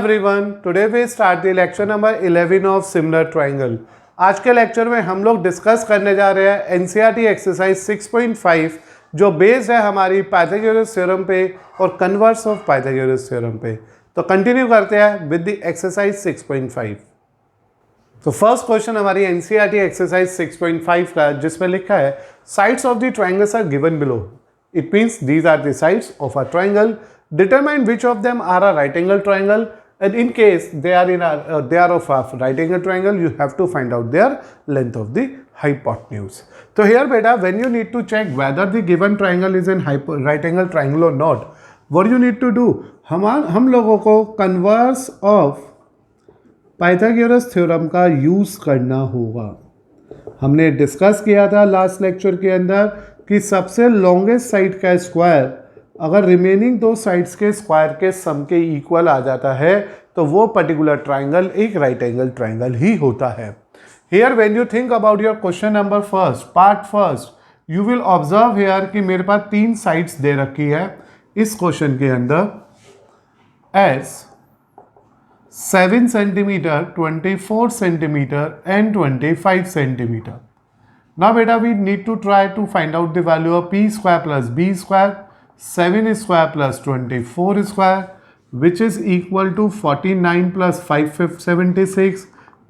everyone, today we start the lecture number 11 of similar triangle. आज के lecture में हम लोग डिस्कस करने जा रहे हैं एनसीईआरटी एक्सरसाइज 6.5 जो बेस्ड है हमारी पाइथागोरस थ्योरम पे और कन्वर्स ऑफ पाइथागोरस थ्योरम पे। तो कंटिन्यू करते हैं विद द एक्सरसाइज 6.5। तो फर्स्ट क्वेश्चन हमारी एनसीईआरटी एक्सरसाइज 6.5 का जिसमें लिखा है sides of the triangles are given below. It means these are the sides of a triangle, determine which of them are a right angle triangle, and in case they are of a right angle triangle, you have to find out their length of the hypotenuse. So here beta, when you need to check whether the given triangle is an right angle triangle or not, what you need to do, हम लोगों को converse of Pythagoras theorem का use करना होगा। हमने discuss किया था last lecture के अंदर कि सबसे लॉन्गेस्ट साइड का स्क्वायर अगर रिमेनिंग दो साइड्स के स्क्वायर के सम के इक्वल आ जाता है तो वो पर्टिकुलर ट्राइंगल एक राइट एंगल ट्राइंगल ही होता है। Here when you think about your question number first part first, you will observe here कि मेरे पास तीन साइड्स दे रखी है इस क्वेश्चन के अंदर as 7 centimetre, 24 centimetre and 25 centimetre. Now बेटा we need to try to find out the value of P square plus B square, 7 square plus 24 square, which is equal to 49 plus 576,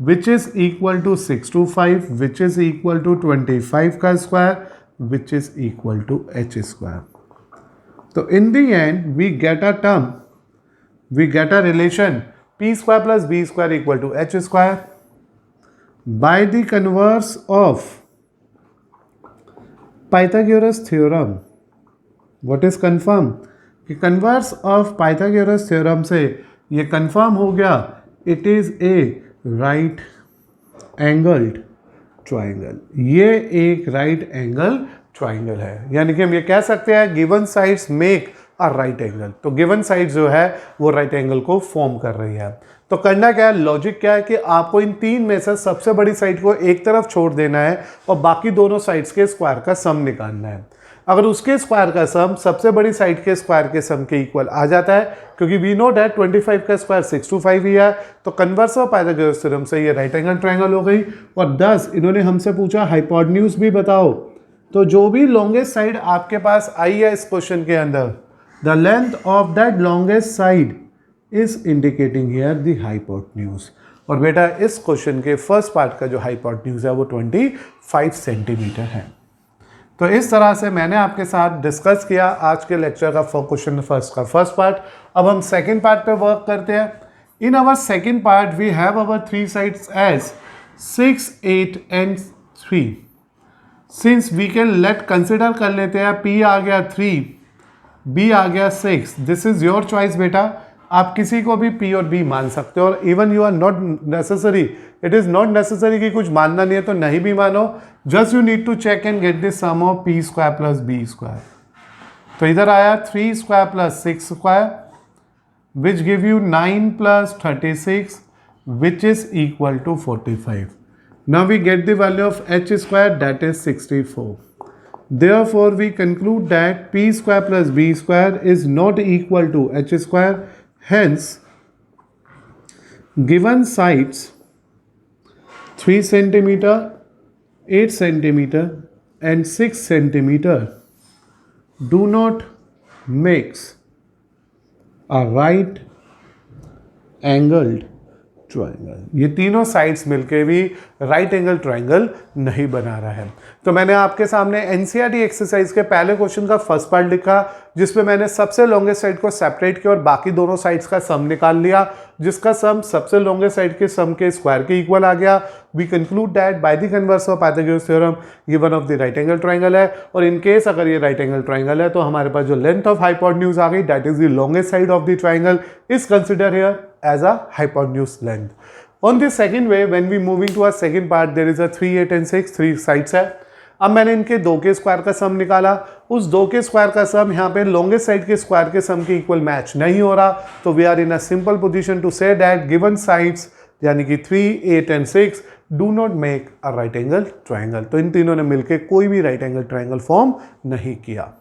which is equal to 625, which is equal to 25 का square, which is equal to h square. So in the end we get a term, we get a relation p square plus b square equal to h square by the converse of Pythagoras theorem. What is confirm कि converse of Pythagoras theorem से ये confirm हो गया it is a right angled triangle. ये एक right angle triangle है, यानी कि हम ये कह सकते हैं given sides make a right angle. तो गिवन साइड जो है वो राइट एंगल को फॉर्म कर रही है। तो करना क्या है, लॉजिक क्या है कि आपको इन तीन में से सबसे बड़ी साइड को एक तरफ छोड़ देना है और बाकी दोनों साइड्स के स्क्वायर का सम निकालना है। अगर उसके स्क्वायर का सम सबसे बड़ी साइड के स्क्वायर के सम के इक्वल आ जाता है, क्योंकि वी नो दैट 25 का स्क्वायर 625 ही है, तो कन्वर्स ऑफ पाइथागोरस थ्योरम से ये राइट एंगल ट्रायंगल हो गई। और 10 इन्होंने हमसे पूछा हाइपोटेन्यूज भी बताओ। तो जो भी लॉन्गेस्ट साइड आपके पास आई है इस क्वेश्चन के अंदर, the length of that longest side is indicating here the hypotenuse. और बेटा इस क्वेश्चन के फर्स्ट पार्ट का जो हाइपोटेन्यूज है वो 25 सेंटीमीटर है। तो इस तरह से मैंने आपके साथ डिस्कस किया आज के लेक्चर का क्वेश्चन फर्स्ट का फर्स्ट पार्ट। अब हम सेकंड पार्ट पे वर्क करते हैं। In our second part we have our three sides as 6, 8 and 3। Since we can let consider कर लेते हैं P आ गया 3, B आ गया 6। दिस इज योर चॉइस बेटा, आप किसी को भी P और B मान सकते हो और even you are not necessary, it is not necessary कि कुछ मानना नहीं है तो नहीं भी मानो, just you need to check and get the sum of P square plus B square. तो इधर आया 3 square plus 6 square which give you 9 plus 36 which is equal to 45। Now we get the value of h square that is 64। Therefore we conclude that P square plus B square is not equal to h square. Hence, given sides 3 centimeter, 8 centimeter and 6 centimeter do not makes a right angled triangle. ये तीनों sides मिलके भी right angle triangle नहीं बना रहा है। तो मैंने आपके सामने एनसीईआरटी एक्सरसाइज के पहले क्वेश्चन का फर्स्ट पार्ट लिखा जिसमें मैंने सबसे लॉन्गेस्ट साइड को सेपरेट किया और बाकी दोनों साइड्स का सम निकाल लिया, जिसका सम सबसे लॉन्गेस्ट साइड के सम के स्क्वायर के इक्वल आ गया। We conclude that by the converse of Pythagoras theorem ये one of the right angle triangle है। और इन केस अगर ये राइट एंगल ट्राइंगल है तो हमारे पास जो लेंथ ऑफ हाइपोटेन्यूज आ गई that is the longest side of the triangle is consider here as a hypotenuse length. On the second way, when we moving to our second part, there is a 3, 8 and 6, 3 sides है। अब मैंने इनके 2 के square का सम निकाला, उस 2 के square का सम यहाँ पे लॉन्गेस्ट साइड के स्क्वायर के सम के इक्वल मैच नहीं हो रहा, तो we are in a simple position to say that given sides यानी कि 3, 8 and 6 do not make a right angle triangle. तो इन तीनों ने मिलकर कोई भी राइट एंगल ट्राइंगल फॉर्म नहीं किया।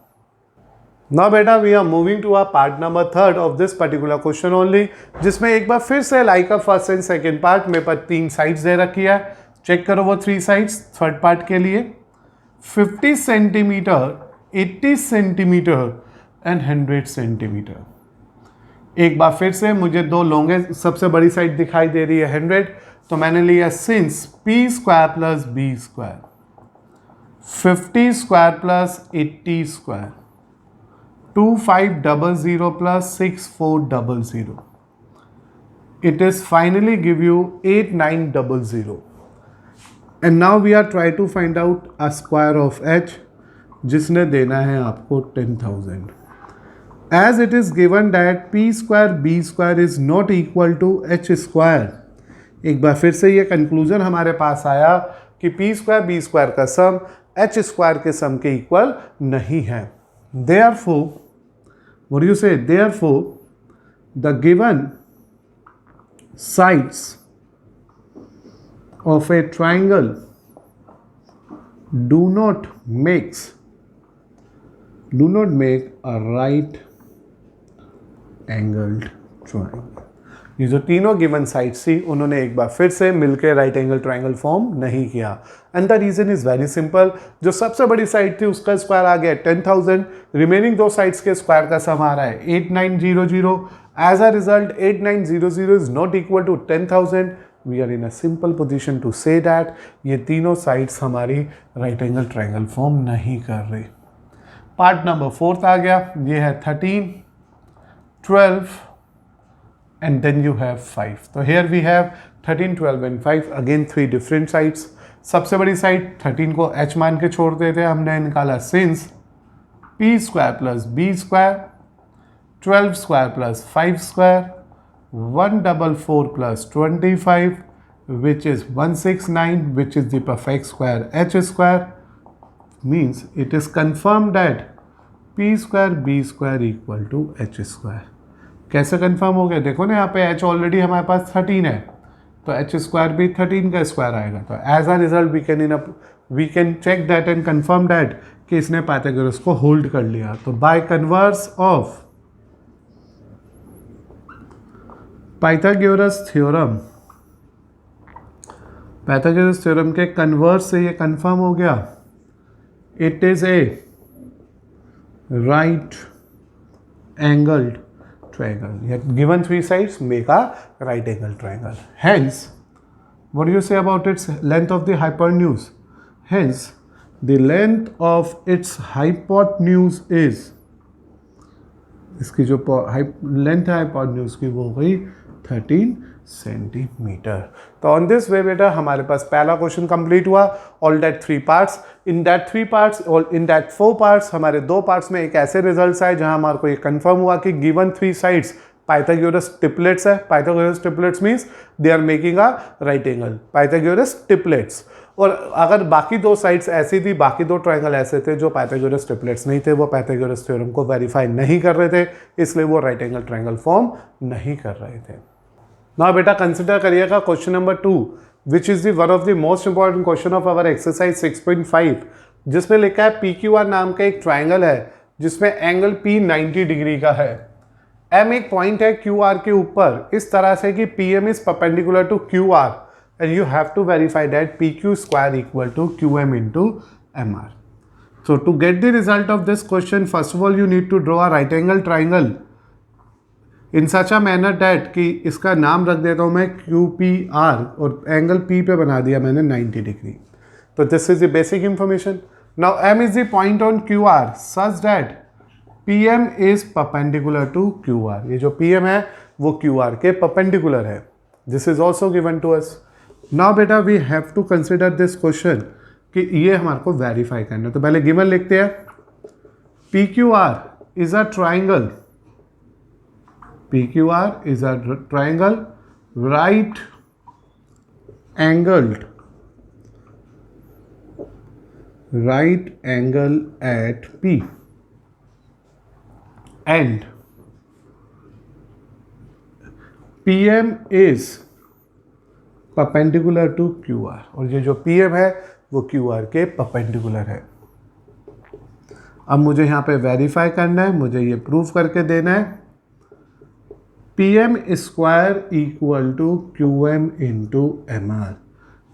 Now बेटा we are moving to part number 3 of this particular question only, जिसमें एक बार फिर से like first and second part मेरे पास 3 साइड्स दे रखी है। चेक करो वो 3 साइड्स थर्ड पार्ट के लिए 50 सेंटीमीटर, 80 सेंटीमीटर एंड 100 सेंटीमीटर। एक बार फिर से मुझे दो लॉन्गेस्ट सबसे बड़ी साइड दिखाई दे रही है 100, तो मैंने लिया since P square plus B square 50 square plus 80 square 2500 plus 6400. It is finally give you 8900. And now we are trying to find out a square of h, जिसने देना है आपको 10,000. As it is given that p square b square is not equal to h square. एक बार फिर से ये conclusion हमारे पास आया कि p स्क्वायर b स्क्वायर का सम h स्क्वायर के सम के इक्वल नहीं है। Therefore, what do you say? Therefore, the given sides of a triangle do not make a right angled triangle. ये जो तीनों गिवन साइड्स थी उन्होंने एक बार फिर से मिलकर राइट एंगल ट्रायंगल फॉर्म नहीं किया। And the reason is very simple, जो सबसे बड़ी साइड थी उसका स्क्वायर आ गया 10,000, रिमेनिंग दो साइड्स के स्क्वायर का सम आ रहा है 8900। As a result 8900 is not equal to 10,000। We are in a simple position to say that ये तीनों साइड्स हमारी राइट एंगल ट्रायंगल फॉर्म नहीं कर रही। पार्ट नंबर 4 आ गया, ये है 13, 12 and then you have 5. So here we have 13, 12 and 5, again 3 different sides. सबसे बड़ी साइड 13 को h मान के छोड़ देते हैं, हमने निकाला since p square plus b square 12 square plus 5 square 144 plus 25 which is 169 which is the perfect square h square, means it is confirmed that p square b square equal to h square. कैसे confirm हो गया? देखो ना यहाँ पे h already हमारे पास 13 है, तो h स्क्वायर भी 13 का स्क्वायर आएगा। तो as a result we can check that and confirm that कि इसने पाइथागोरस को होल्ड कर लिया। तो by converse of Pythagoras theorem के कन्वर्स से ये कंफर्म हो गया, it is a right angled triangle. Yet given 3 sides make a right angle triangle. Hence, what do you say about its length of the hypotenuse? Hence, the length of its hypotenuse is, इसकी जो length है hypotenuse की वो हो गई 13 centimetre. तो on this way बेटा हमारे पास पहला क्वेश्चन कंप्लीट हुआ। All that 3 parts, in that 3 parts और इन दैट 4 पार्ट्स, हमारे 2 पार्ट्स में एक ऐसे रिजल्ट्स आए जहां हमारे को ये कंफर्म हुआ कि गिवन 3 साइड्स पाइथागोरस ट्रिपलेट्स है। Pythagoras triplets means they are making a right angle, Pythagoras triplets. और अगर बाकी 2 साइड्स ऐसी थी, बाकी 2 ट्रायंगल ऐसे थे जो पाइथागोरस ट्रिपलेट्स नहीं थे, वो पाइथागोरस थ्योरम को वेरीफाई नहीं कर रहे थे, इसलिए वो राइट एंगल ट्रायंगल फॉर्म नहीं कर रहे थे। नाउ बेटा कंसिडर करिएगा question number 2 which is the one of the most important question of our exercise 6.5, जिसमें लिखा है PQR नाम का एक ट्रायंगल है जिसमें एंगल P 90 डिग्री का है। M एक पॉइंट है QR के ऊपर इस तरह से कि PM is perpendicular to QR and you have to verify that PQ square equal to QM into MR. So to get the result of this question, first of all you need to draw a right angle triangle in such a manner that कि इसका नाम रख देता हूँ मैं QPR और angle P पे बना दिया मैंने 90 डिग्री। तो this is the basic information. Now M is the point on QR such that PM is perpendicular to QR. ये जो PM है वो QR के perpendicular है। This is also given to us. Now बेटा we have to consider this question कि ये हमारे को वेरीफाई करना है। तो पहले गिवन लिखते हैं, PQR is a triangle, PQR is a triangle right angle at P and PM is perpendicular to QR, और ये जो PM है वो QR के परपेंडिकुलर है। अब मुझे यहाँ पे वेरीफाई करना है, मुझे ये प्रूफ करके देना है P M square equal to Q M into M R.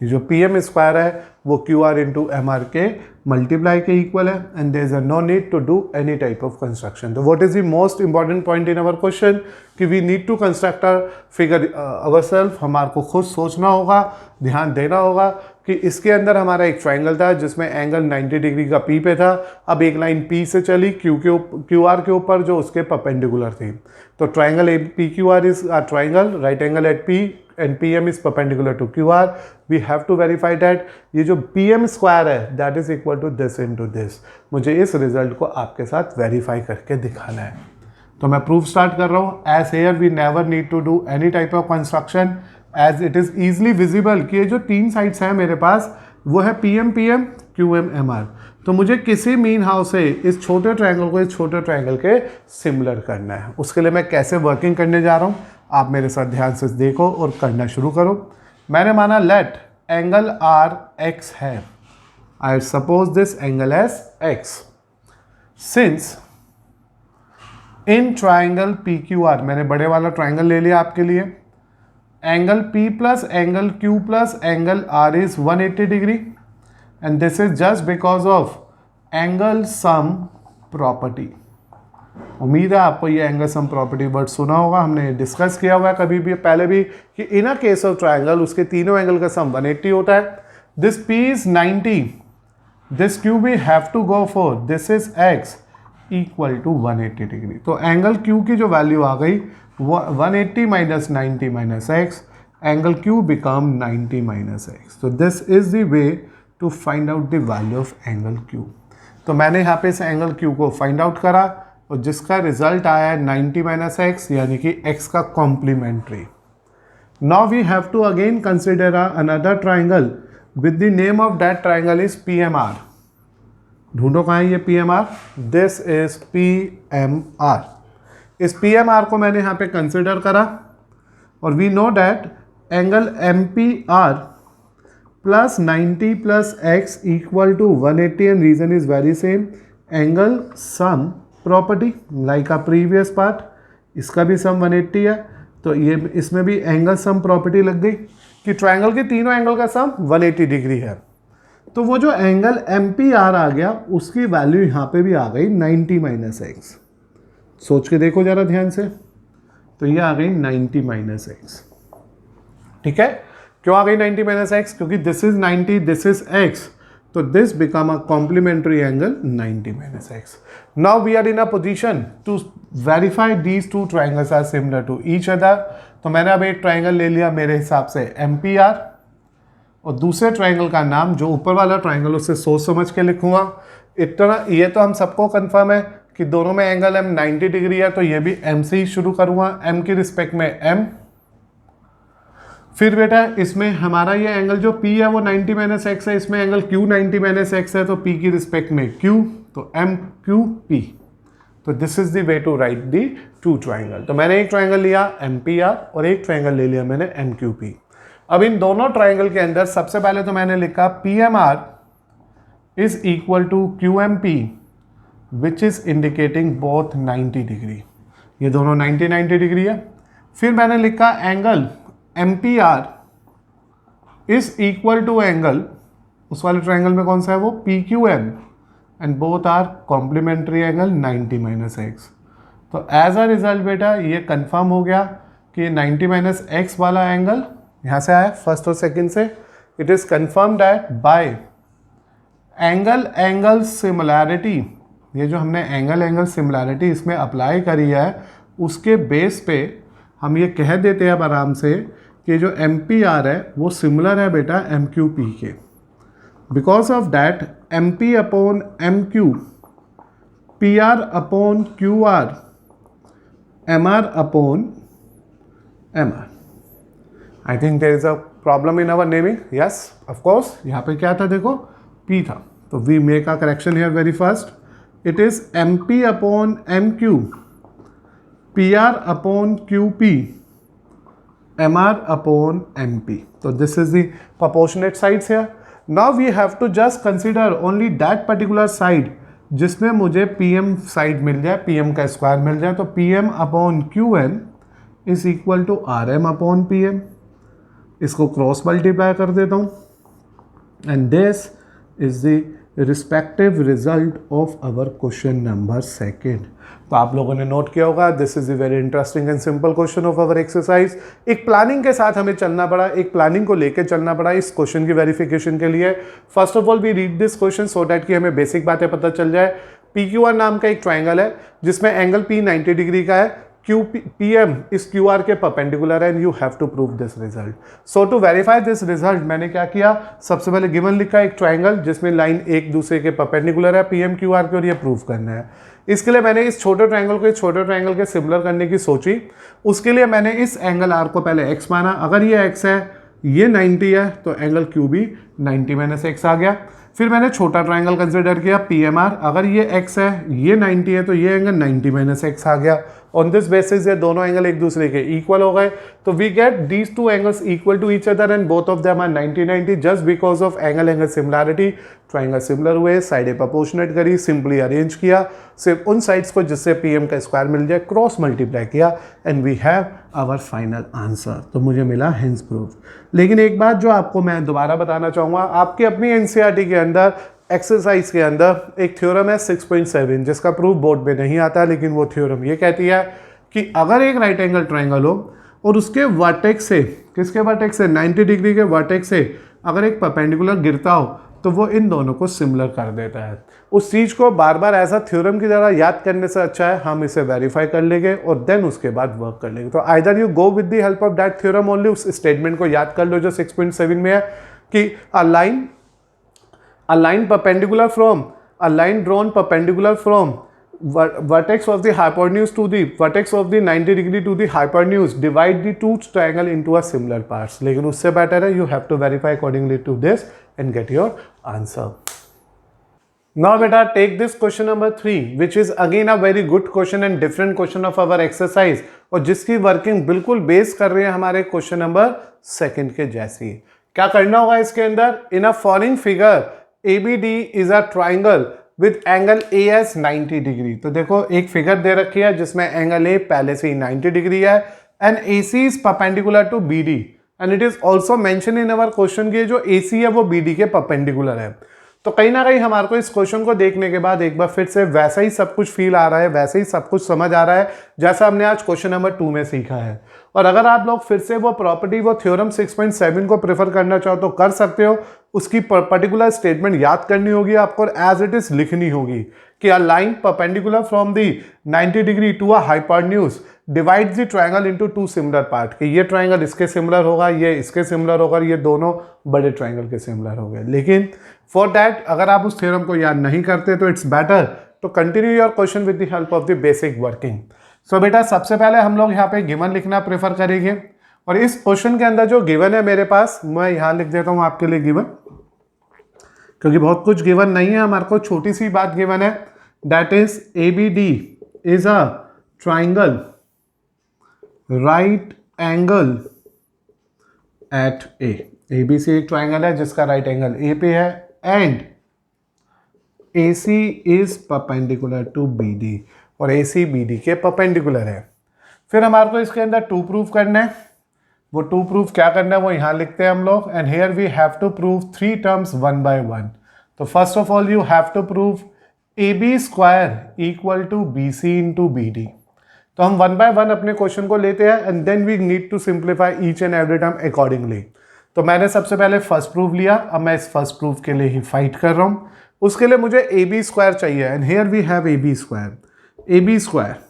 ये जो पी एम स्क्वायर है वो Q R into M R के मल्टीप्लाई के इक्वल है and there is a no need to do any type of construction. तो what is the most important point in our question कि we need to construct our figure ourselves. हमारे को खुद सोचना होगा, ध्यान देना होगा कि इसके अंदर हमारा एक ट्राइंगल था जिसमें एंगल 90 डिग्री का पी पे था। अब एक लाइन पी से चली क्यू आर के ऊपर जो उसके परपेंडिकुलर थी। तो triangle A P Q R is a triangle, right angle at P and PM is perpendicular to QR. We have to verify that ये जो PM स्क्वायर है that is equal to this into this। मुझे इस result को आपके साथ verify करके दिखाना है। तो मैं प्रूफ स्टार्ट कर रहा हूँ। As here we never need to do any type of construction as it is easily visible कि ये जो तीन साइड्स हैं मेरे पास वो है PM PM QM MR। तो मुझे किसी मीन हाउस से इस छोटे ट्रायंगल को इस छोटे ट्रायंगल के सिमिलर करना है। उसके लिए मैं कैसे वर्किंग करने जा रहा हूँ आप मेरे साथ ध्यान से देखो और करना शुरू करो। मैंने माना लेट एंगल आर एक्स है, I suppose this angle as X. Since in triangle P Q R, मैंने बड़े वाला ट्राइंगल ले लिया आपके लिए, angle P plus angle Q plus angle R is 180 degree and this is just because of angle sum property. उम्मीद है आपको ये एंगल सम प्रॉपर्टी वर्ड सुना होगा, हमने डिस्कस किया हुआ है कभी भी पहले भी कि in a case of triangle उसके तीनों एंगल का सम 180 होता है। This P is 90, this Q we have to go for this is X equal to 180 degree. तो एंगल Q की जो वैल्यू आ गई 180 minus 90 minus X, angle Q become 90 minus X. तो this is the way to find out the value of angle Q। तो मैंने यहाँ पे इस एंगल Q को फाइंड आउट करा और जिसका रिजल्ट आया है 90 माइनस एक्स यानी कि x का complementary. Now we have to again consider another triangle with the name of that triangle is PMR। ढूंढो कहाँ है ये PMR, दिस इज PMR। इस PMR को मैंने यहाँ पे कंसिडर करा और we know that angle MPR plus 90 plus X equal to 180 and reason is very same, angle sum property like a previous part. इसका भी सम 180 है तो ये इसमें भी एंगल सम प्रॉपर्टी लग गई कि ट्रायंगल के तीनों एंगल का सम 180 डिग्री है। तो वो जो एंगल MPR आ गया उसकी वैल्यू यहाँ पे भी आ गई 90 माइनस एक्स। सोच के देखो ज़रा ध्यान से, तो ये आ गई 90 माइनस एक्स। ठीक है, क्यों आ गई 90 माइनस एक्स? क्योंकि this is 90, this is x, तो this become a complementary angle 90 minus x. Now we are in a position to verify these two triangles are similar to each other. तो मैंने अब एक ट्राइंगल ले लिया मेरे हिसाब से MPR और दूसरे ट्राइंगल का नाम जो ऊपर वाला ट्राइंगल उससे सोच समझ के लिखूंगा। इतना ये तो हम सबको कंफर्म है कि दोनों में एंगल M 90 डिग्री है तो ये भी M से ही शुरू करूंगा, M की रिस्पेक्ट में M। फिर बेटा इसमें हमारा ये एंगल जो P है वो 90 माइनस एक्स है, इसमें एंगल Q 90 माइनस एक्स है तो P की रिस्पेक्ट में Q, तो MQP। तो this is the way to write the two triangle. तो मैंने एक ट्राइंगल लिया MPR और एक ट्राइंगल ले लिया मैंने MQP। अब इन दोनों ट्राइंगल के अंदर सबसे पहले तो मैंने लिखा PMR is equal to QMP which is indicating both 90 degree, ये दोनों 90 डिग्री है। फिर मैंने लिखा angle MPR is equal to angle उस वाले ट्राइंगल में कौन सा है वो PQM and both are complementary angle 90 minus X. तो एज अ रिजल्ट बेटा ये कंफर्म हो गया कि 90 माइनस एक्स वाला एंगल यहाँ से आया फर्स्ट और सेकंड से। It is confirm that bye angle similarity, ये जो हमने एंगल सिमिलैरिटी इसमें अप्लाई करी है उसके बेस पे हम ये कह देते हैं अब आराम से कि जो MPR है वो सिमिलर है बेटा MQP के। Because of that MP upon MQ, PR upon QR, MR upon MR। I think there is a problem in our naming. Yes of course, यहाँ पे क्या था देखो P था, तो we make a correction here very first. It is MP upon MQ, PR upon QP, MR upon MP. So this is the proportionate sides here. Now we have to just consider only that particular side जिसमें मुझे P M side मिल जाए, P M का square मिल जाए, तो P M upon Q N is equal to R M upon P M. इसको cross multiply कर देता हूँ and this is the respective result of our question number second. तो आप लोगों ने नोट किया होगा, this is a very interesting and simple question of our exercise. एक प्लानिंग के साथ हमें चलना पड़ा, एक प्लानिंग को लेकर चलना पड़ा इस क्वेश्चन की वेरिफिकेशन के लिए। First of all we read this question so that कि हमें बेसिक बातें पता चल जाए। पी क्यू आर नाम का एक ट्राइंगल है जिसमें एंगल पी 90 डिग्री का है, Q P M is Q R के परपेंडिकुलर है and you have to prove this result. So to verify this result मैंने क्या किया, सबसे पहले गिवन लिखा एक ट्राइंगल जिसमें लाइन एक दूसरे के परपेंडिकुलर है पी एम क्यू आर के, और ये प्रूव करना है। इसके लिए मैंने इस छोटे ट्राइंगल को इस छोटे ट्राइंगल के सिमिलर करने की सोची। उसके लिए मैंने इस एंगल आर को पहले एक्स माना, अगर ये एक्स है ये 90 है तो एंगल क्यू भी 90 माइनस एक्स आ गया। फिर मैंने छोटा ट्राइंगल कंसिडर किया पी एम आर, अगर ये x है ये 90 है तो ये एंगल 90 माइनस एक्स आ गया। ऑन दिस बेसिस ये दोनों एंगल एक दूसरे के इक्वल हो गए, तो we get these two angles equal to each other and both of them are 90-90 just because of angle similarity. Triangle similar हुए, साइडें प्रोपोर्शनेट करी, सिंपली अरेंज किया सिर्फ उन साइड्स को जिससे पी एम का स्क्वायर मिल जाए, क्रॉस मल्टीप्लाई किया and we have our final answer. तो मुझे मिला हेंस प्रूफ। लेकिन एक बात जो आपको मैं दोबारा बताना चाहूँगा, आपकी अपनी एनसीईआरटी के अंदर एक्सरसाइज के अंदर एक थ्योरम है 6.7 जिसका प्रूफ बोर्ड में नहीं आता, लेकिन वो थ्योरम ये कहती है कि अगर एक राइट एंगल ट्राइंगल हो और उसके वर्टेक्स से, किसके वर्टेक्स से, 90 डिग्री के वर्टेक्स से अगर एक परपेंडिकुलर गिरता हो तो वो इन दोनों को सिमिलर कर देता है। उस चीज़ को बार बार ऐसा थ्योरम की तरह याद करने से अच्छा है हम इसे वेरीफाई कर लेंगे और देन उसके बाद वर्क कर लेंगे। तो either you go with the help of that theorem only, उस स्टेटमेंट को याद कर लो जो 6.7 में है कि a line perpendicular from a line drawn perpendicular from vertex of the hypotenuse to the vertex of the 90 degree to the hypotenuse divide the two triangle into a similar parts। लेकिन उससे better है you have to verify accordingly to this and get your answer। Now beta take this question number 3 which is again a very good question and different question of our exercise और जिसकी working बिल्कुल base कर रही है हमारे question number second के जैसी। क्या करना होगा इसके अंदर, in a following figure ABD is a triangle with angle AS 90 degree. तो देखो एक फिगर दे रखी है जिसमें एंगल A पहले से ही 90 डिग्री है and AC is perpendicular to BD and it is also mentioned in our question कि जो AC है वो BD के perpendicular है। तो कहीं ना कहीं हमारे को इस क्वेश्चन को देखने के बाद एक बार फिर से वैसा ही सब कुछ फील आ रहा है, वैसे ही सब कुछ समझ आ रहा है जैसा हमने आज क्वेश्चन नंबर 2 में सीखा है। और अगर आप लोग फिर से वो प्रॉपर्टी, वो थ्योरम 6.7 को प्रेफर करना चाहो तो कर सकते हो। उसकी पर्टिकुलर स्टेटमेंट याद करनी होगी आपको और एज इट इज लिखनी होगी कि a line perpendicular from the 90 degree to a hypotenuse divide the triangle into two similar part, कि ये ट्राइंगल इसके सिमिलर होगा, ये इसके सिमिलर होगा, ये दोनों बड़े ट्राइंगल के सिमिलर हो गए। लेकिन फॉर दैट अगर आप उस थ्योरम को याद नहीं करते तो it's better to continue your question with the help of the basic working. So बेटा सबसे पहले हम लोग यहाँ पे गिवन लिखना प्रेफर करेंगे और इस क्वेश्चन के अंदर जो गिवन है मेरे पास, मैं यहाँ लिख देता हूँ आपके लिए गिवन, क्योंकि बहुत कुछ गिवन नहीं है, हमारे को छोटी सी बात गिवन है, that is ABD is a triangle right angle at A। ABC एक ट्राइंगल है जिसका राइट एंगल A पे है and AC is perpendicular to BD और AC BD के परपेंडिकुलर है। फिर हमारे को इसके अंदर 2 प्रूफ करना है, वो 2 प्रूफ क्या करना है वो यहाँ लिखते हैं हम लोग and here we have to prove 3 terms 1 by 1। तो first of all you have to prove AB square equal to BC into BD। तो हम 1 by 1 अपने क्वेश्चन को लेते हैं and then we need to simplify each and every term accordingly. तो मैंने सबसे पहले फर्स्ट प्रूफ लिया, अब मैं इस फर्स्ट प्रूफ के लिए ही फाइट कर रहा हूँ। उसके लिए मुझे AB स्क्वायर चाहिए and here we have AB square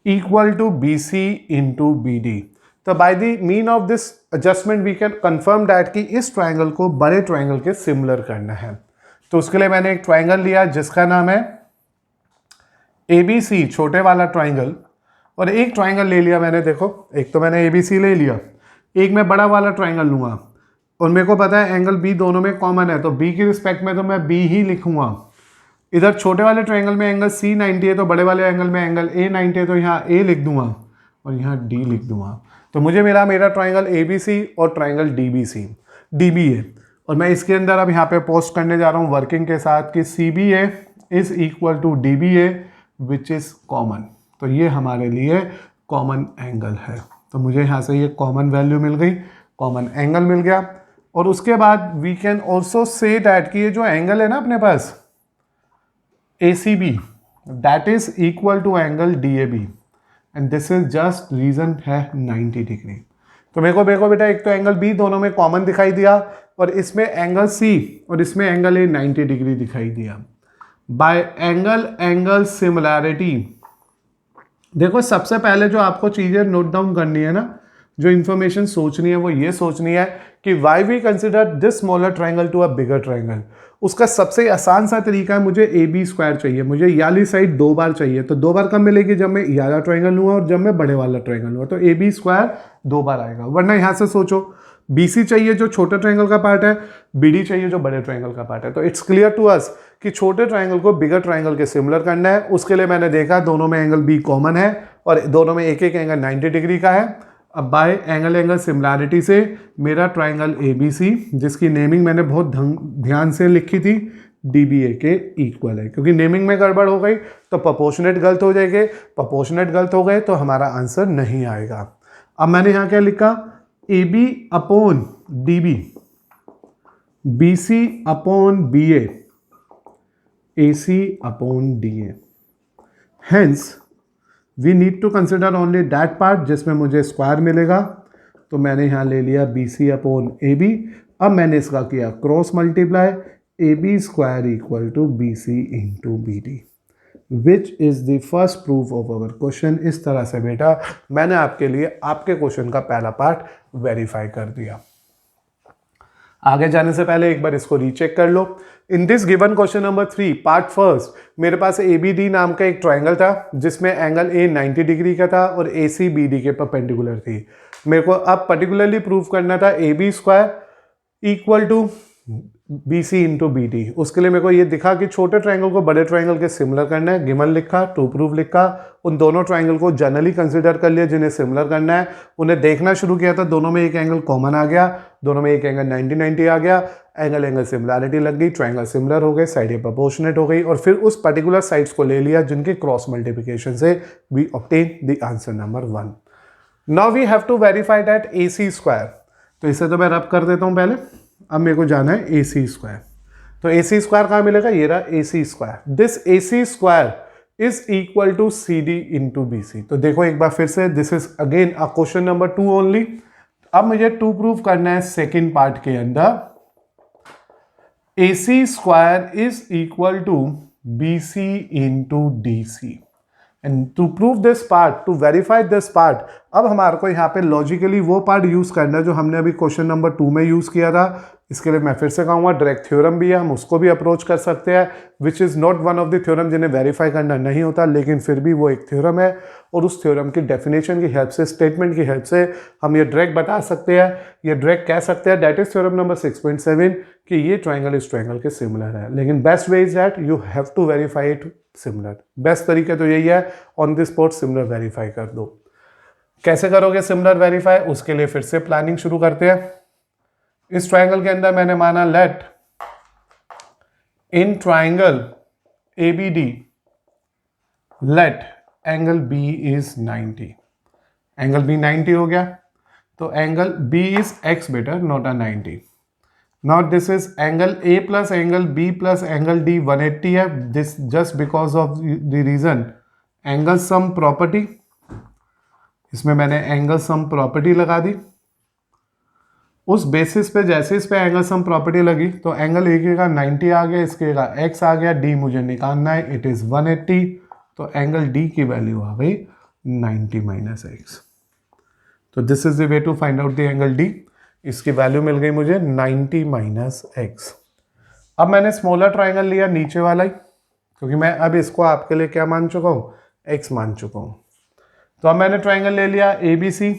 equal to BC into BD। तो by the mean of this adjustment we can confirm that कि इस ट्राइंगल को बड़े ट्राइंगल के सिमिलर करना है। तो उसके लिए मैंने एक ट्राइंगल लिया जिसका नाम है ABC, छोटे वाला ट्राइंगल, और एक ट्राइंगल ले लिया मैंने, देखो एक तो मैंने ABC ले लिया, एक मैं बड़ा वाला ट्राइंगल लूँगा और मेरे को पता है एंगल B दोनों में कॉमन है तो B की रिस्पेक्ट में तो मैं B ही लिखूँगा। इधर छोटे वाले ट्रायंगल में एंगल C 90 है तो बड़े वाले एंगल में एंगल A 90 है तो यहाँ A लिख दूंगा और यहाँ D लिख दूंगा। तो मुझे मिला मेरा ट्रायंगल ABC और ट्रायंगल DB है। और मैं इसके अंदर अब यहाँ पे पोस्ट करने जा रहा हूँ वर्किंग के साथ कि CBA is equal to DBA which is common. तो ये हमारे लिए कॉमन एंगल है। तो मुझे यहाँ से ये कॉमन वैल्यू मिल गई, कॉमन एंगल मिल गया। और उसके बाद we can also say that कि ये जो एंगल है ना अपने पास ACB that is equal to angle DAB and this is just reason है 90 डिग्री। तो मेरे को बेटा एक तो एंगल B दोनों में कॉमन दिखाई दिया और इसमें एंगल C और इसमें एंगल A 90 डिग्री दिखाई दिया। बाय एंगल सिमिलैरिटी, देखो सबसे पहले जो आपको चीजें नोट डाउन करनी है ना, जो इंफॉर्मेशन सोचनी है वो ये सोचनी है कि why we consider this smaller triangle to a bigger triangle. उसका सबसे आसान सा तरीका है, मुझे AB स्क्वायर चाहिए, मुझे ये वाली साइड 2 बार चाहिए। तो 2 बार कब मिलेगी? जब मैं ये वाला ट्राइंगल लूँगा और जब मैं बड़े वाला ट्राइंगल लूँगा। तो AB स्क्वायर 2 बार आएगा। वरना यहाँ से सोचो BC चाहिए जो छोटे ट्राइंगल का पार्ट है, BD चाहिए जो बड़े ट्राइंगल का पार्ट है। तो इट्स क्लियर टू अस कि छोटे ट्राइंगल को बिगर ट्राइंगल के सिमिलर करना है। उसके लिए मैंने देखा दोनों में एंगल B कॉमन है और दोनों में एक एक एंगल 90 डिग्री का है। अब बाय एंगल सिमिलैरिटी से मेरा ट्राइंगल ABC, जिसकी नेमिंग मैंने बहुत ध्यान से लिखी थी, DBA के इक्वल है। क्योंकि नेमिंग में गड़बड़ हो गई तो प्रोपोर्शनेट गलत हो जाएंगे, प्रोपोर्शनेट गलत हो गए तो हमारा आंसर नहीं आएगा। अब मैंने यहाँ क्या लिखा? AB upon DB, BC upon BA, AC upon DA। Hence we need to consider only that part जिसमें मुझे स्क्वायर मिलेगा। तो मैंने यहाँ ले लिया BC अपॉन AB। अब मैंने इसका किया cross multiply, AB square equal to BC into BD which is the first proof of our question. इस तरह से बेटा मैंने आपके लिए आपके क्वेश्चन का पहला पार्ट वेरीफाई कर दिया। आगे जाने से पहले एक बार इसको रीचेक कर लो। In this given question number 3 part first मेरे पास ABD नाम का एक ट्राइंगल था जिसमें एंगल A 90 डिग्री का था और AC BD के परपेंडिकुलर थी। मेरे को अब पर्टिकुलरली प्रूव करना था AB square equal to BC into BD। उसके लिए मेरे को ये दिखा कि छोटे ट्राइंगल को बड़े ट्राइंगल के सिमिलर करना है। गिवन लिखा, टू प्रूफ लिखा, उन दोनों ट्राइंगल को जनरली कंसिडर कर लिया जिन्हें सिमिलर करना है। उन्हें देखना शुरू किया था, दोनों में एक एंगल कॉमन आ गया, दोनों में एक एंगल 90-90 आ गया, एंगल सिमिलैरिटी लग गई, ट्राइंगल सिमिलर हो गए, साइडें प्रोपोर्शनेट हो गई और फिर उस पर्टिकुलर साइड्स को ले लिया जिनके क्रॉस मल्टीप्लिकेशन से we obtain the answer number 1। Now we have to verify that AC square. तो इसे तो मैं रब कर देता हूं पहले। अब मेरे को जाना है AC स्क्वायर। तो AC स्क्वायर कहाँ मिलेगा? ये रहा AC square. This AC square is equal to CD into BC। तो देखो एक बार फिर से, this is again a question number 2 only. अब मुझे 2 प्रूफ करना है सेकेंड पार्ट के अंदर। AC square is equal to BC into DC and to prove this part, to verify this part, अब हमारे को यहाँ पे लॉजिकली वो पार्ट यूज करना है जो हमने अभी क्वेश्चन नंबर 2 में यूज किया था। इसके लिए मैं फिर से कहूँगा डायरेक्ट थ्योरम भी है, हम उसको भी अप्रोच कर सकते हैं, which is not one of the theorem जिन्हें वेरीफाई करना नहीं होता, लेकिन फिर भी वो एक थ्योरम है और उस थ्योरम की डेफिनेशन की हेल्प से, स्टेटमेंट की हेल्प से हम ये डायरेक्ट बता सकते हैं, ये डायरेक्ट कह सकते हैं, दैट इज थ्योरम नंबर 6.7 कि ये ट्राइंगल इस ट्राइंगल के सिमिलर है। लेकिन best way is that you have to verify it similar. Best तरीका तो यही है, on the spot similar verify कर दो। कैसे करोगे सिमिलर वेरीफाई? उसके लिए फिर से प्लानिंग शुरू करते हैं। इस ट्राइंगल के अंदर मैंने माना let in triangle ABD let angle B is 90। Angle B 90 हो गया, तो angle B is x better, not a 90। Now this is angle A plus angle B plus angle D 180 है। This just because of the reason angle sum property, इसमें मैंने angle sum property लगा दी। उस basis पे जैसे इस पे angle sum property लगी तो एंगल A का 90 आ गया, इसके का x आ गया, D मुझे निकालना है, इट इज 180, तो एंगल D की वैल्यू आ गई 90 माइनस x। तो this is the way to find out the angle D। इसकी वैल्यू मिल गई मुझे 90 माइनस एक्स। अब मैंने स्मॉलर ट्राइंगल लिया नीचे वाला ही, क्योंकि मैं अब इसको आपके लिए क्या मान चुका हूँ? एक्स मान चुका हूँ। तो अब मैंने ट्राइंगल ले लिया ABC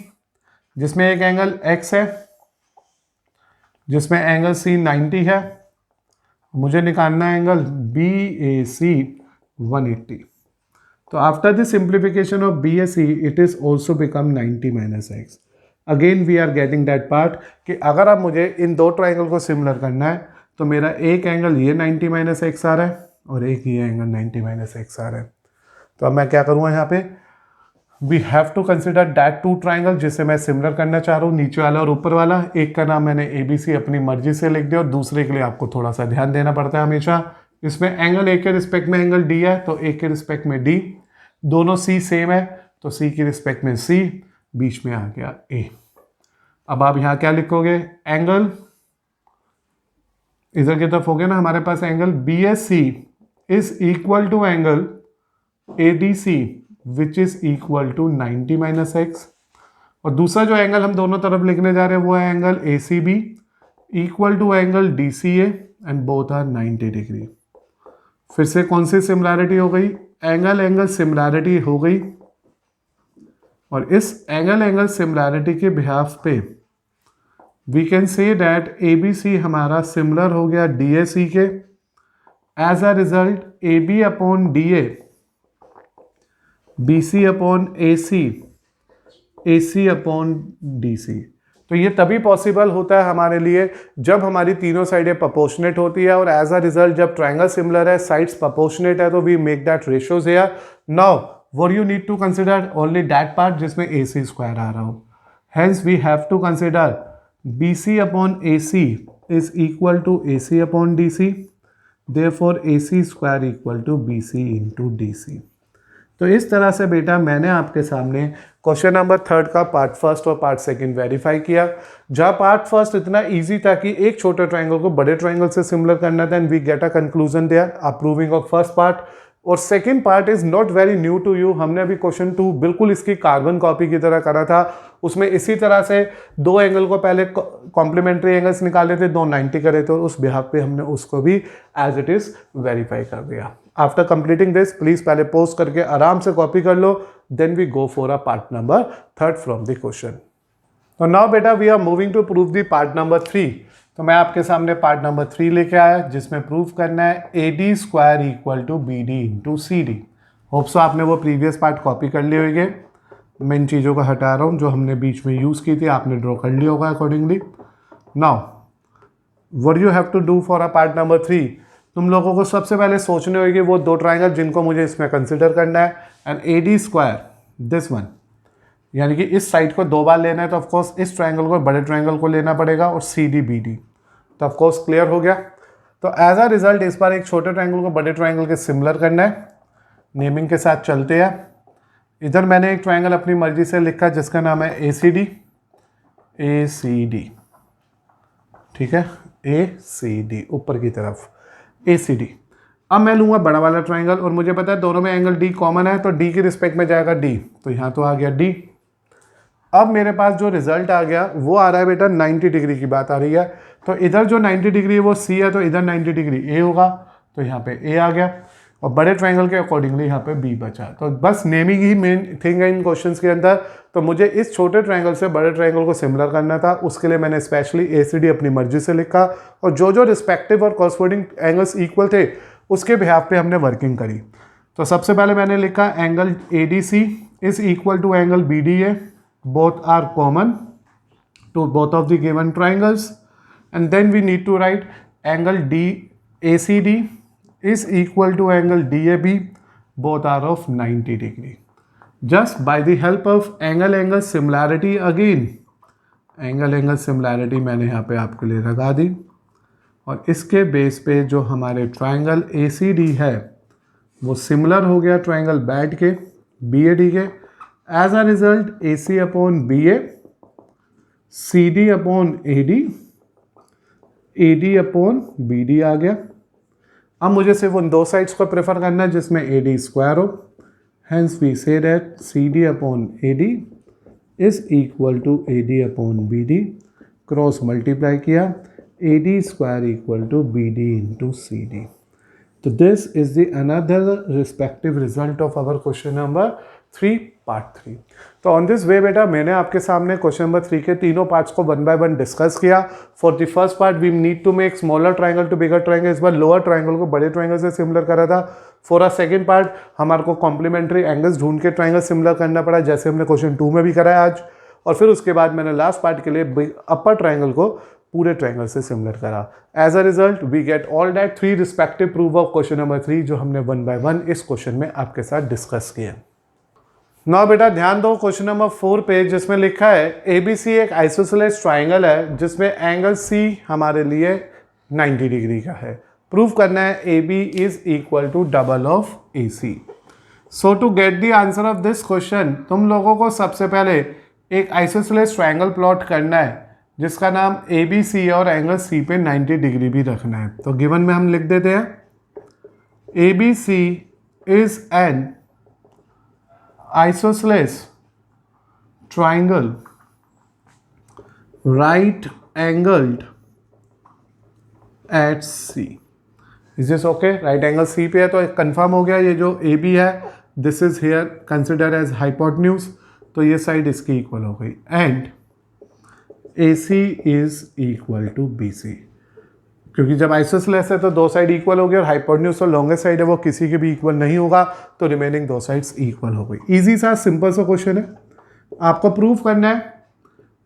जिसमें एक एंगल x है, जिसमें एंगल C 90 है, मुझे निकालना है एंगल BAC 180। तो after the simplification of BAC it is also become 90 minus x. Again we are getting that part कि अगर अब मुझे इन दो ट्राइंगल को सिमिलर करना है तो मेरा एक एंगल ये 90 माइनस एक्स आ रहा है और एक ये एंगल 90 माइनस एक्स आ रहा है। तो अब मैं क्या करूँगा यहाँ पे, we have to consider that two triangle जिसे मैं सिमिलर करना चाह रहा हूँ, नीचे वाला और ऊपर वाला। एक का नाम मैंने ABC अपनी मर्जी से लिख दिया और दूसरे के लिए आपको थोड़ा सा ध्यान देना पड़ता है हमेशा। इसमें एंगल ए के रिस्पेक्ट में एंगल D है तो ए के रिस्पेक्ट में D, दोनों C सेम है तो C की रिस्पेक्ट में C, बीच में आ गया A। अब आप यहाँ क्या लिखोगे, एंगल इधर की तरफ हो गया ना हमारे पास, angle BSC is equal to angle ADC which is equal to 90 minus X. और दूसरा जो एंगल हम दोनों तरफ लिखने जा रहे हैं वो है angle ACB equal to angle DCA and both are 90 degree. फिर से कौन सी सिमिलैरिटी हो गई, एंगल एंगल सिमिलैरिटी हो गई। और इस एंगल एंगल सिमिलैरिटी के बिहाफ पे we can say that ABC हमारा सिमिलर हो गया DAC के। As a result AB upon DA, BC upon AC, AC upon DC। तो ये तभी पॉसिबल होता है हमारे लिए जब हमारी तीनों साइडें प्रोपोर्शनेट होती है और एज अ रिजल्ट जब ट्राइंगल सिमिलर है, साइड्स प्रोपोर्शनेट है, तो we make that ratios here. Now what you need to consider only that part जिसमें AC स्क्वायर आ रहा हो। Hence we have to consider BC upon AC is equal to AC upon DC, therefore AC square equal to BC into DC। तो इस तरह से बेटा मैंने आपके सामने क्वेश्चन नंबर 3 का पार्ट फर्स्ट और पार्ट सेकंड वेरीफाई किया। जहाँ पार्ट फर्स्ट इतना इजी था कि एक छोटे ट्राइंगल को बड़े ट्राइंगल से सिमिलर करना था and we get a conclusion there approving of first part. और second part is not very new to you, हमने अभी क्वेश्चन 2 बिल्कुल इसकी कार्बन कॉपी की तरह करा था। उसमें इसी तरह से दो एंगल को पहले कॉम्प्लीमेंट्री एंगल्स निकाले थे, दो 90 करे थे और उस बिहाफ पे हमने उसको भी एज इट इज वेरीफाई कर दिया। आफ्टर कंप्लीटिंग दिस प्लीज पहले पोस्ट करके आराम से कॉपी कर लो, then we go for a part number 3 from the question. तो नाउ बेटा we are moving to prove the part number 3। तो मैं आपके सामने पार्ट नंबर 3 लेके आया जिसमें प्रूव करना है AD square equal to BD into CD। Hope so आपने वो प्रीवियस पार्ट कॉपी कर लिए होंगे। मैं इन चीज़ों को हटा रहा हूँ जो हमने बीच में यूज़ की थी, आपने ड्रॉ कर लिया होगा accordingly. Now what you have to do for a part number 3, तुम लोगों को सबसे पहले सोचने होगी वो दो ट्राइंगल जिनको मुझे इसमें कंसिडर करना है। And AD square this one, यानी कि इस साइड को दो बार लेना है तो ऑफकोर्स इस ट्राइंगल को बड़े ट्राइंगल को लेना पड़ेगा और CD BD, तो ऑफकोर्स क्लियर हो गया। तो एज अ रिजल्ट इस बार एक छोटे ट्राइंगल को बड़े ट्राइंगल के सिमिलर करना है। नेमिंग के साथ चलते हैं। इधर मैंने एक ट्राइंगल अपनी मर्जी से लिखा जिसका नाम है ACD, ठीक है, ACD ऊपर की तरफ ACD। अब मैं लूंगा बड़ा वाला ट्राइंगल और मुझे पता है दोनों में एंगल D कॉमन है तो D की रिस्पेक्ट में जाएगा D, तो यहाँ तो आ गया D। अब मेरे पास जो रिजल्ट आ गया वो आ रहा है बेटा 90 डिग्री की बात आ रही है। तो इधर जो 90 डिग्री है वो C है तो इधर 90 डिग्री A होगा, तो यहाँ पे A आ गया और बड़े ट्राइंगल के अकॉर्डिंगली यहाँ पे B बचा। तो बस नेमिंग ही मेन थिंग है इन क्वेश्चंस के अंदर। तो मुझे इस छोटे ट्राइंगल से बड़े ट्राइंगल को सिमिलर करना था, उसके लिए मैंने स्पेशली ACD अपनी मर्जी से लिखा और जो जो रिस्पेक्टिव और कॉरस्पॉन्डिंग एंगल्स इक्वल थे उसके बिहाफ पे हमने वर्किंग करी। तो सबसे पहले मैंने लिखा angle ADC is equal to angle BDA, both are common to both of the given triangles, and then we need to write angle ACD is equal to angle DAB, both are of 90 degree. Just by the help of angle angle similarity again, angle angle similarity मैंने यहाँ पे आपके लिए लगा दी और इसके base पे जो हमारे ट्राइंगल ACD है वो सिमिलर हो गया ट्राइंगल BAD के BAD के। As a result AC upon BA, CD upon AD, AD upon BD आ गया। अब मुझे सिर्फ उन दो साइड्स को प्रेफर करना है जिसमें AD स्क्वायर हो। Hence we say that CD upon AD is equal to AD upon BD, cross multiply किया, AD square equal to BD into CD। तो this is the another respective result of our question number 3 part 3। तो on this way बेटा मैंने आपके सामने question number 3 के तीनों parts को 1 बाय 1 डिस्कस किया। For the first part we need to make smaller triangle to bigger triangle, इस बार लोअर ट्राइंगल को बड़े ट्राइंगल से सिमिलर करा था। फॉर अ सेकंड पार्ट हमारे को कॉम्प्लीमेंट्री एंगल्स ढूंढ के ट्राइंगल सिमिलर करना पड़ा जैसे हमने क्वेश्चन 2 में भी करा है आज। और फिर उसके बाद मैंने लास्ट पार्ट के लिए अपर ट्राइंगल को पूरे ट्राइंगल से सिमिलर करा। As a result we get all that 3 respective proof of question number 3 जो हमने 1 बाय 1 इस क्वेश्चन में आपके साथ डिस्कस किया। नाउ बेटा ध्यान दो क्वेश्चन नंबर 4 पे, जिसमें लिखा है ABC एक आइसोसेलेस ट्राइंगल है जिसमें एंगल C हमारे लिए 90 डिग्री का है। प्रूव करना है AB is equal to double of AC। So to get the answer of this question तुम लोगों को सबसे पहले एक आइसोसेलेस ट्राइंगल प्लॉट करना है जिसका नाम ABC है और एंगल C पे 90 डिग्री भी रखना है। तो गिवन में हम लिख देते हैं ABC is N isosceles triangle right angled at C। Is this okay? Right angle C पे है तो कंफर्म हो गया। ये जो AB है this is here consider as hypotenuse, तो ये साइड इसकी इक्वल हो गई। And AC is equal to BC, क्योंकि जब आइसोसेलेस है तो दो साइड इक्वल हो गई और हाइपोटेन्यूज तो लॉन्गेस्ट साइड है वो किसी के भी इक्वल नहीं होगा, तो रिमेनिंग दो साइड्स इक्वल हो गई। इजी सा सिंपल सा क्वेश्चन है। आपको प्रूफ करना है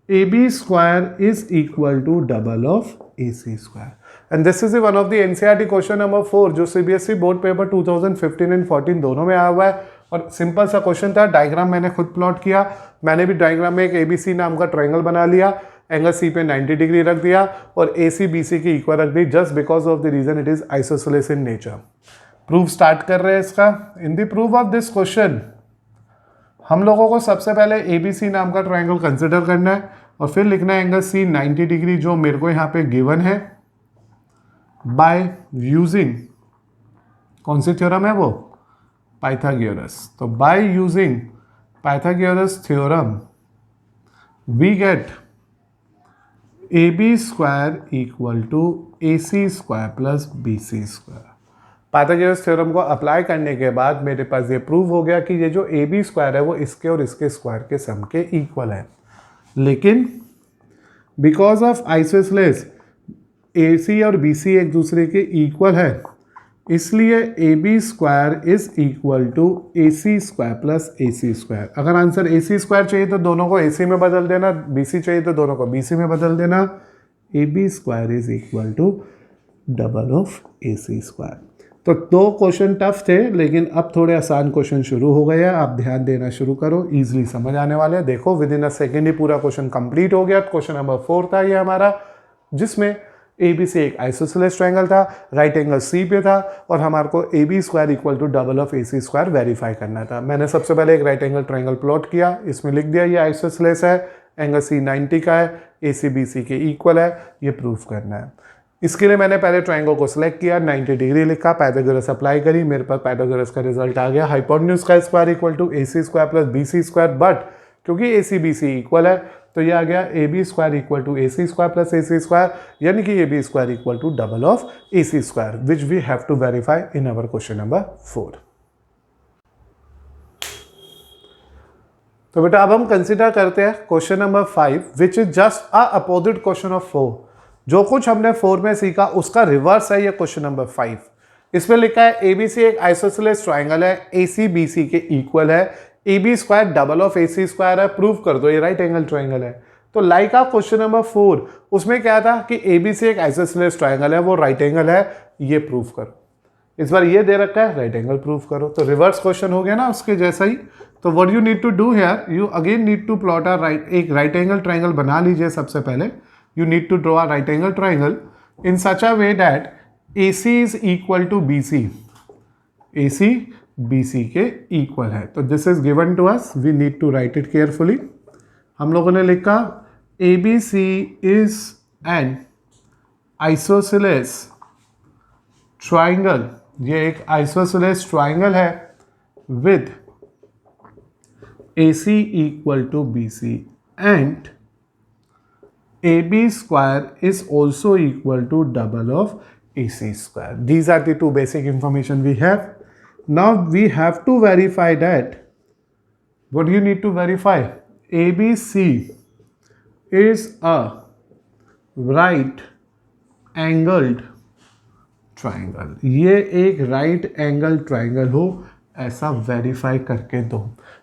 AB square is equal to double of AC square. And this is one of the NCERT question number 4 जो CBSE बोर्ड पेपर 2015 एंड 14 दोनों में आया हुआ है। और सिंपल सा क्वेश्चन था, डायग्राम मैंने खुद प्लॉट किया। मैंने भी डायग्राम में एक ABC नाम का ट्राइंगल बना लिया, एंगल C पे 90 डिग्री रख दिया और AC BC की इक्वल रख दी, just because of the reason it is isosceles in nature. Proof start कर रहे हैं इसका। In the proof of this question हम लोगों को सबसे पहले ABC नाम का ट्राइंगल कंसिडर करना है और फिर लिखना है एंगल C 90 डिग्री जो मेरे को यहाँ पे गिवन है बाय यूजिंग कौन सी थ्योरम है वो? पाइथागोरस। तो by using Pythagoras theorem we get AB square equal to AC square plus BC square. Pythagoras theorem को अप्लाई करने के बाद मेरे पास ये प्रूव हो गया कि ये जो AB स्क्वायर है वो इसके और इसके स्क्वायर के सम के इक्वल है। लेकिन बिकॉज ऑफ आइसोसेलेस AC और BC एक दूसरे के इक्वल है, इसलिए AB square is equal to AC square plus AC square. अगर आंसर AC स्क्वायर चाहिए तो दोनों को AC में बदल देना, BC चाहिए तो दोनों को BC में बदल देना। AB square is equal to double of AC square. तो दो क्वेश्चन टफ थे लेकिन अब थोड़े आसान क्वेश्चन शुरू हो गए हैं। आप ध्यान देना शुरू करो, इजीली समझ आने वाले हैं। देखो विद इन अ सेकेंड ही पूरा क्वेश्चन कंप्लीट हो गया। क्वेश्चन नंबर 4 था ये हमारा, जिसमें ABC एक आइसोसेलेस ट्रायंगल था, राइट एंगल C पे था और हमारे को AB square equal to double of AC square verify करना था। मैंने सबसे पहले एक राइट एंगल ट्रायंगल प्लॉट किया, इसमें लिख दिया ये आइसोसेलेस है, एंगल C 90 का है, AC BC के इक्वल है, ये प्रूफ करना है। इसके लिए मैंने पहले ट्रायंगल को सिलेक्ट किया, 90 डिग्री लिखा, पाइथागोरस अप्लाई करी, मेरे पास पाइथागोरस का रिजल्ट आ गया, हाइपोटेन्यूज का square equal to AC square plus BC square. But क्योंकि AC BC इक्वल है तो ये आ गया AB square equal to AC square plus AC square, यानी कि AB square equal to double of AC square, which we have to verify in our question number 4। तो बेटा अब हम कंसिडर करते हैं question number 5 which is just a opposite question of 4। जो कुछ हमने 4 में सीखा उसका रिवर्स है ये क्वेश्चन नंबर 5। इसमें लिखा है ABC एक आइसोसेलेस ट्राइंगल है, AC BC के इक्वल है, AB square double of AC square है, प्रूव कर दो ये राइट एंगल ट्राइंगल है। तो लाइक आप क्वेश्चन नंबर 4 उसमें क्या था कि ABC एक आइसोसेलेस ट्राइंगल है, वो राइट एंगल है, ये प्रूव करो। इस बार ये दे रखा है राइट एंगल प्रूव करो, तो रिवर्स क्वेश्चन हो गया ना उसके जैसा ही। तो what you need to do here, you again need to plot a एक राइट एंगल ट्राइंगल बना लीजिए। सबसे पहले you need to draw a right angle triangle in such a way that AC is equal to BC, AC BC के equal है। तो this is given to us, we need to write it carefully। हम लोगों ने लिखा ABC is an isosceles triangle, ये एक isosceles triangle है with AC equal to BC and AB square is also equal to double of AC square. These are the two basic information we have. Now we have to verify that. What do you need to verify? ABC is a right angled triangle. ये एक right angle triangle हो ऐसा verify करके दो।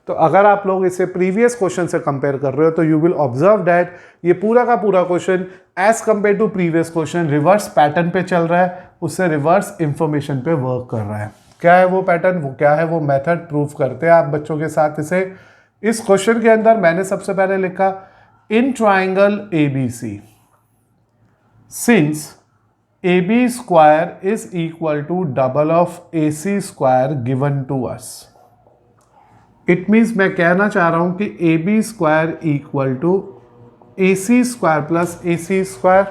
तो अगर आप लोग इसे प्रीवियस क्वेश्चन से कंपेयर कर रहे हो तो यू विल ऑब्जर्व दैट ये पूरा का पूरा question as compare to previous question reverse pattern पे चल रहा है, उससे रिवर्स इंफॉर्मेशन पे वर्क कर रहा है। क्या है वो पैटर्न, वो क्या है वो मेथड, प्रूव करते हैं आप बच्चों के साथ इसे। इस क्वेश्चन के अंदर मैंने सबसे पहले लिखा in triangle ABC since AB square is equal to double of AC square given to us. It means मैं कहना चाह रहा हूं कि AB square equal to AC square plus AC square।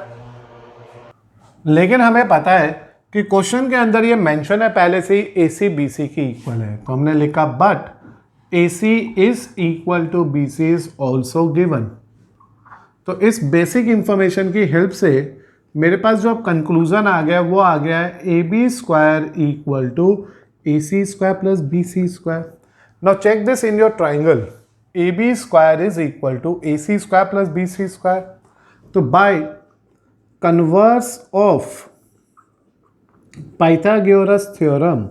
लेकिन हमें पता है कि क्वेश्चन के अंदर ये मेंशन है पहले से ही AC BC की इक्वल है, तो हमने लिखा but AC is equal to BC is also given। तो इस बेसिक इंफॉर्मेशन की हेल्प से मेरे पास जो अब कंक्लूजन आ गया वो आ गया है AB square equal to AC square plus BC square. Now check this in your triangle, AB square is equal to AC square plus BC square. तो by converse of Pythagoras theorem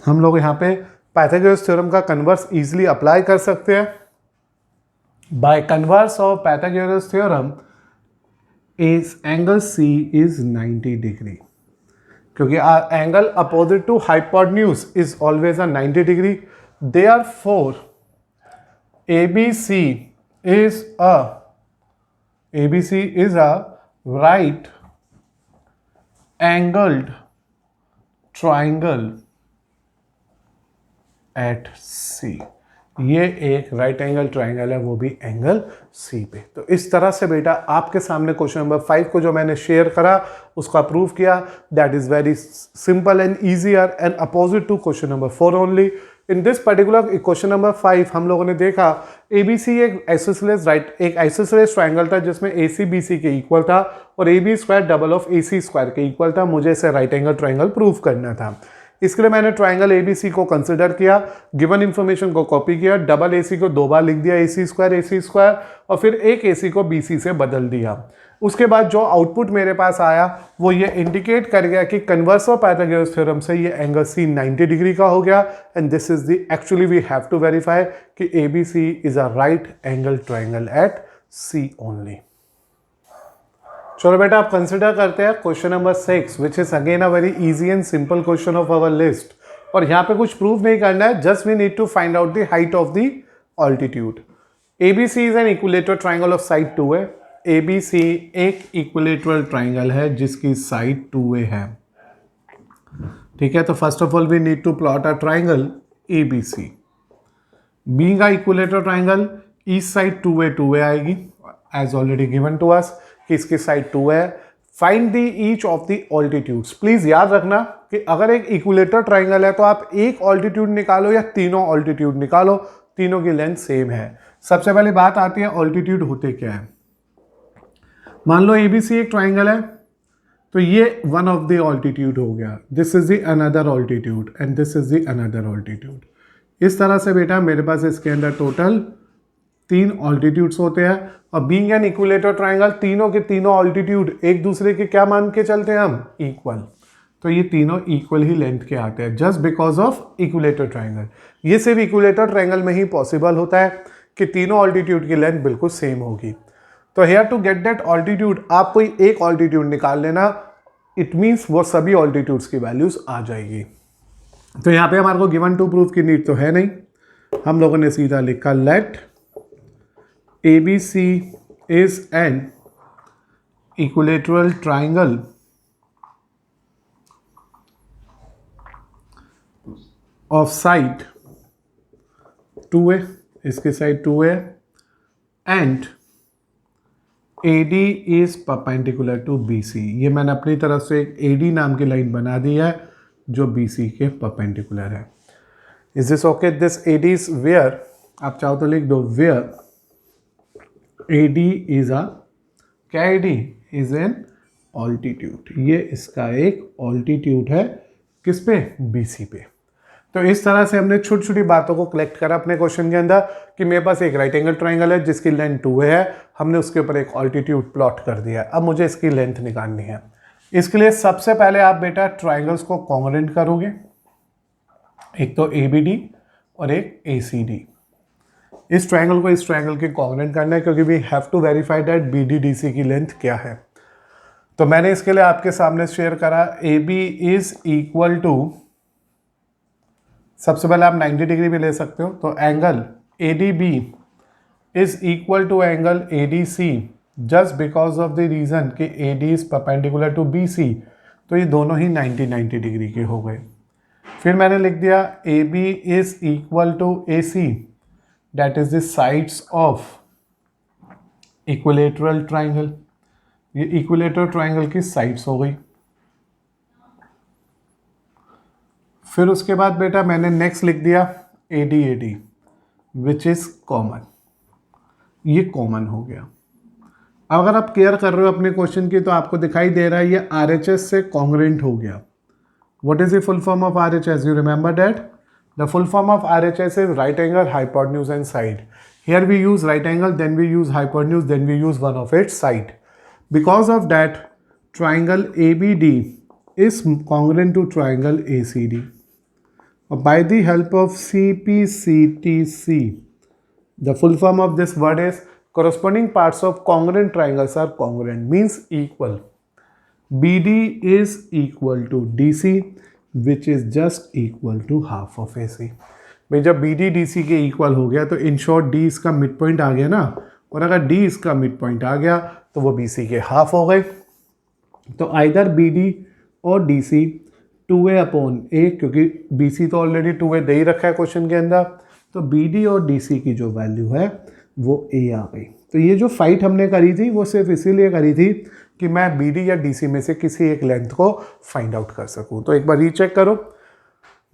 हम लोग यहां पे Pythagoras theorem का converse easily apply कर सकते हैं। By converse of Pythagoras theorem, is angle C is 90 degree, क्योंकि angle opposite to hypotenuse is always a 90 degree. Therefore, ABC is a right angled triangle at C। ये एक right angle triangle है, वो भी angle C पे। तो इस तरह से बेटा आपके सामने क्वेश्चन नंबर 5 को जो मैंने शेयर करा उसका प्रूव किया। That is very simple and easier and opposite to question number 4 only. In this particular question number 5 हम लोगों ने देखा ABC एक आइसोसेलेस ट्राइंगल था जिसमें AC BC के इक्वल था और AB square double of AC square के इक्वल था। मुझे इसे राइट एंगल ट्राइंगल प्रूव करना था। इसके लिए मैंने ट्राइंगल ABC को कंसिडर किया, गिवन इंफॉर्मेशन को कॉपी किया, डबल AC को 2 बार लिख दिया AC स्क्वायर और फिर एक AC को BC से बदल दिया। उसके बाद जो आउटपुट मेरे पास आया वो ये इंडिकेट कर गया कि कन्वर्स ऑफ पाइथागोरस थ्योरम से ये एंगल C 90 डिग्री का हो गया and this is the actually we have to verify कि ABC is a right angle triangle at C only. चलो बेटा आप कंसिडर करते हैं question number 6 which is again a very easy and simple question of our list. और यहाँ पे कुछ प्रूव नहीं करना है, just we need to find out the height of the altitude. ABC is an equilateral triangle of side 2A। ABC एक equilateral triangle है जिसकी साइड 2A है। ठीक है, तो first of all we need to plot a triangle ABC। Being a equilateral triangle ईस्ट side 2A आएगी as already given to us कि इसकी साइड 2 है। Find the each of the altitudes. Please याद रखना कि अगर एक इक्विलेटरल ट्राइंगल है तो आप एक ऑल्टीट्यूड निकालो या तीनों ऑल्टीट्यूड निकालो, तीनों की लेंथ सेम है। सबसे पहले बात आती है ऑल्टीट्यूड होते क्या है। मान लो ABC एक ट्राइंगल है तो ये वन ऑफ द ऑल्टीट्यूड हो गया, this is the another altitude and this is the another altitude. इस तरह से बेटा मेरे पास इसके अंदर टोटल 3 ऑल्टीट्यूड्स होते हैं और बीइंग एन इक्विलेटरल ट्राइंगल तीनों के तीनों ऑल्टीट्यूड एक दूसरे के क्या मान के चलते हैं हम, इक्वल। तो ये तीनों इक्वल ही लेंथ के आते हैं just because of equilateral triangle. ये सिर्फ इक्विलेटरल ट्राइंगल में ही पॉसिबल होता है कि तीनों ऑल्टीट्यूड की लेंथ बिल्कुल सेम होगी। तो here to get that altitude आप कोई एक ऑल्टीट्यूड निकाल लेना, इट मीन्स वो सभी ऑल्टीट्यूड्स की वैल्यूज आ जाएगी। तो यहाँ पे हमारे को गिवन टू प्रूफ की नीड तो है नहीं, हम लोगों ने सीधा लिखा let ABC is an equilateral triangle of side 2A, इसके side 2A and AD is perpendicular to BC। ये मैंने अपनी तरफ से एक AD नाम की लाइन बना दी है जो BC के परपेंडिकुलर है। Is this okay? This AD is where, आप चाहो तो लिख दो where AD is a, क्या AD is an altitude। ये इसका एक ऑल्टीट्यूड है किस पे, BC पे। तो इस तरह से हमने छोटी छोटी बातों को कलेक्ट करा अपने क्वेश्चन के अंदर कि मेरे पास एक राइट एंगल ट्राइंगल है जिसकी लेंथ 2A है, हमने उसके ऊपर एक ऑल्टीट्यूड प्लॉट कर दिया। अब मुझे इसकी लेंथ निकालनी है। इसके लिए सबसे पहले आप बेटा ट्राइंगल्स को कॉन्ग्रुएंट करोगे, एक तो ABD और एक ACD। इस ट्राइंगल को इस ट्राइंगल के कॉन्ग्रुएंट करना है क्योंकि we have to verify that BDDC की लेंथ क्या है। तो मैंने इसके लिए आपके सामने शेयर करा AB इज इक्वल टू, सबसे पहले आप 90 डिग्री भी ले सकते हो, तो angle ADB is equal to angle ADC just because of the reason कि AD is perpendicular to BC, तो ये दोनों ही 90 डिग्री के हो गए। फिर मैंने लिख दिया AB is equal to AC, that is the sides of equilateral triangle. ये इक्विलेटरल ट्राइंगल की साइड्स हो गई। फिर उसके बाद बेटा मैंने नेक्स्ट लिख दिया AD विच इज कॉमन, ये कॉमन हो गया। अगर आप केयर कर रहे हो अपने क्वेश्चन की तो आपको दिखाई दे रहा है ये RHS से कॉन्ग्रुएंट हो गया। What is the full form of RHS? You remember that the full form of RHS is right angle hypotenuse and side. Here we use right angle, then we use hypotenuse, then we use one of its side. Because of that triangle ABD is congruent to triangle ACD. By the help of CPCTC, the full form of this word is corresponding parts of congruent triangles are congruent, means equal. BD is equal to DC, which is just equal to half of AC. भाई जब BD DC के equal हो गया तो in short D इसका mid point आ गया ना, और अगर D इसका मिड पॉइंट आ गया तो वो BC के हाफ हो गए। तो आइदर BD और DC 2a अपॉन a, क्योंकि BC तो ऑलरेडी 2a दे ही रखा है क्वेश्चन के अंदर, तो BD और DC की जो वैल्यू है वो a आ गई। तो ये जो फाइट हमने करी थी वो सिर्फ इसीलिए करी थी कि मैं BD या DC में से किसी एक लेंथ को फाइंड आउट कर सकूं। तो एक बार रीचेक करो,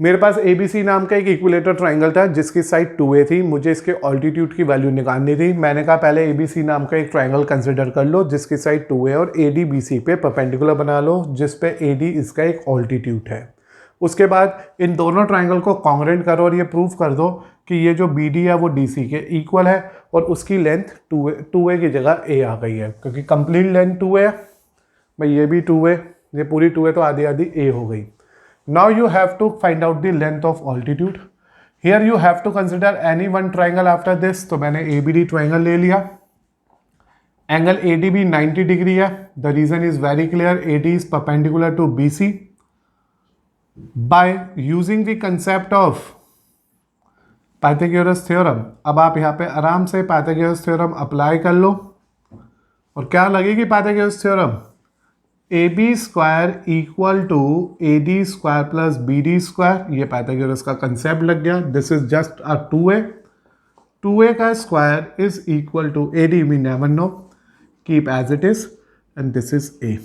मेरे पास ABC नाम का एक इक्विलेटर ट्राइंगल था जिसकी साइड 2a थी, मुझे इसके ऑल्टीट्यूड की वैल्यू निकालनी थी। मैंने कहा पहले ABC नाम का एक ट्राइंगल कंसिडर कर लो जिसकी साइड 2a और AD BC पे परपेंडिकुलर बना लो, जिस पे AD इसका एक ऑल्टीट्यूड है। उसके बाद इन दोनों ट्राइंगल को कॉन्ग्रुएंट करो और ये प्रूव कर दो कि ये जो BD है वो DC के इक्वल है और उसकी लेंथ 2a की जगह a आ गई है, क्योंकि कंप्लीट लेंथ 2a है भाई, ये भी 2a, ये पूरी 2a तो आधी आधी a हो गई। Now you have to find out the length of altitude. Here you have to consider any one triangle after this. तो मैंने ABD triangle ले लिया। एंगल ADB 90 डिग्री है। The reason is very clear. AD is perpendicular to BC. By using the concept of Pythagoras theorem, अब आप यहाँ पे आराम से Pythagoras theorem अप्लाई कर लो और क्या लगेगी Pythagoras theorem? AB square equal to AD square plus BD square, ये पाइथागोरस का कंसेप्ट लग गया। This is just a 2a का square is equal to AD, we never know, keep as it is, and this is a।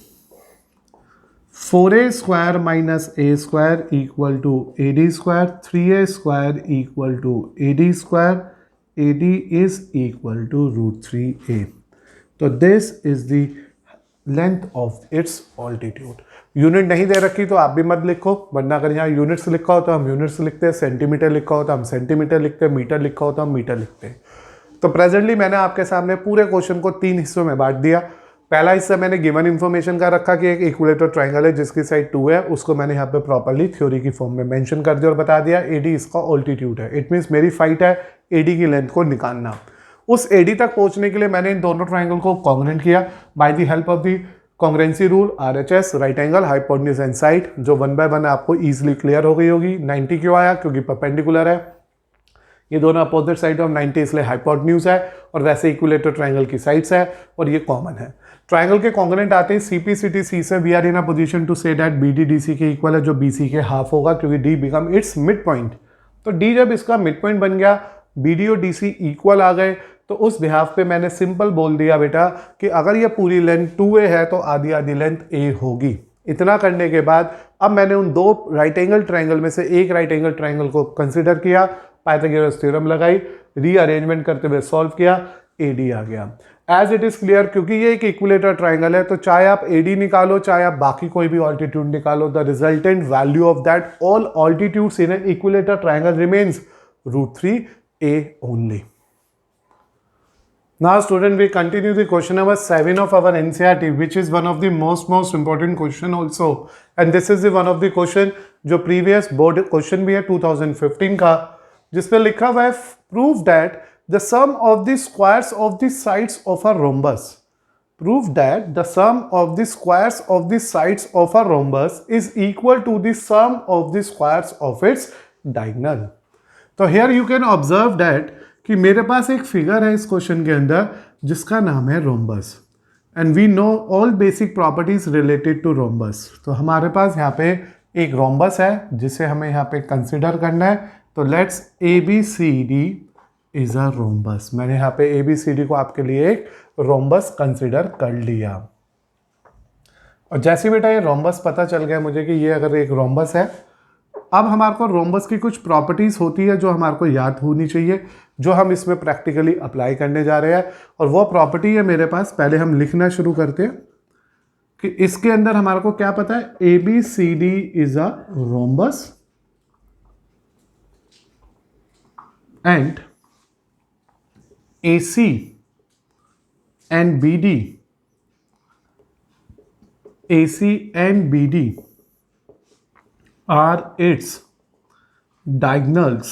4a square minus a square equal to AD square, 3a square equal to AD square, AD is equal to √3a। तो this is the length of its altitude. Unit नहीं दे रखी तो आप भी मत लिखो, वरना अगर यहाँ यूनिट्स लिखा हो तो हम यूनिट्स लिखते हैं, सेंटीमीटर लिखा हो तो हम सेंटीमीटर लिखते हैं, मीटर लिखा हो तो हम मीटर लिखते हैं। तो प्रेजेंटली मैंने आपके सामने पूरे क्वेश्चन को 3 हिस्सों में बांट दिया। पहला हिस्सा मैंने गिवन इन्फॉर्मेशन का रखा कि एक इक्विलेटर ट्राइंगल है जिसकी साइड 2 है, उसको मैंने यहाँ पे प्रॉपर्ली थ्योरी की फॉर्म में मेंशन कर दिया और बता दिया AD इसका ऑल्टीट्यूड है। इट मीन्स मेरी फाइट है AD की लेंथ को निकालना। उस AD तक पहुंचने के लिए मैंने इन दोनों ट्राइंगल को कॉन्ग्रुएंट किया by the help of the congruency rule, RHS, right angle hypotenuse and side, जो 1 बाय 1 आपको इजीली क्लियर हो गई होगी। 90 क्यों आया? क्योंकि परपेंडिकुलर है, ये दोनों अपोजिट साइड ऑफ 90 इसलिए हाइपोटेन्यूज है, और वैसे इक्विलेटर ट्राइंगल की साइड्स है और ये कॉमन है। ट्राइंगल के कॉन्ग्रुएंट आते हैं CPCTC से, we are in a position to say that BD DC के इक्वल है, जो BC के हाफ होगा क्योंकि D become its mid point. तो D जब इसका मिड पॉइंट बन गया, BD और DC इक्वल आ गए, तो उस बिहाफ पे मैंने सिंपल बोल दिया बेटा कि अगर ये पूरी लेंथ 2a है तो आधी आधी लेंथ a होगी। इतना करने के बाद अब मैंने उन 2 राइट एंगल ट्राइंगल में से एक राइट एंगल ट्राइंगल को कंसिडर किया, पाइथागोरस थ्योरम लगाई, रीअरेंजमेंट करते हुए सॉल्व किया, AD आ गया। एज इट इज क्लियर, क्योंकि ये एक इक्विलेटर ट्राइंगल है तो चाहे आप AD निकालो चाहे आप बाकी कोई भी ऑल्टीट्यूड निकालो, the resultant value of that all altitudes in an equilateral triangle remains √3a only. Now, student, we continue the question number 7 of our NCERT, which is one of the most important question also. And this is the one of the question जो previous board question भी है 2015 का, जिसपे लिखा हुआ है prove that the sum of the squares of the sides of a rhombus. Prove that the sum of the squares of the sides of a rhombus is equal to the sum of the squares of its diagonal. तो here you can observe that कि मेरे पास एक figure है इस question के अंदर जिसका नाम है rhombus and we know all basic properties related to rhombus. तो हमारे पास यहाँ पे एक रोम्बस है जिसे हमें यहाँ पे कंसिडर करना है. तो let's A B C D is a rhombus. मैंने यहाँ पे ए बी सी डी को आपके लिए एक रोम्बस कंसिडर कर लिया. और जैसे बेटा ये रोम्बस पता चल गया मुझे कि ये अगर एक रोम्बस है, अब हमारे को रोम्बस की कुछ प्रॉपर्टीज होती है जो हमारे को याद होनी चाहिए, जो हम इसमें प्रैक्टिकली अप्लाई करने जा रहे हैं. और वो प्रॉपर्टी है मेरे पास, पहले हम लिखना शुरू करते हैं कि इसके अंदर हमारे को क्या पता है. A B C D is a rhombus and A C and B D, A C and B D are its diagonals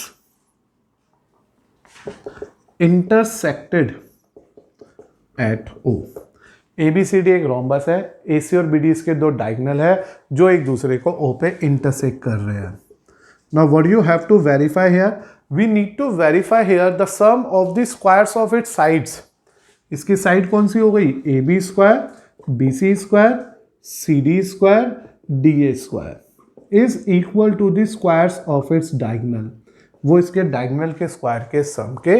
intersected at O. ABCD एक रोम्बस है, AC और BD इसके दो डायगोनल है जो एक दूसरे को O पे इंटरसेक्ट कर रहे हैं. Now what you have to verify here? We need to verify here the sum of the squares of its sides. इसकी साइड कौन सी हो गई? AB square, BC square, CD square, DA square is equal to the squares of its diagonal. वो इसके diagonal के square के सम के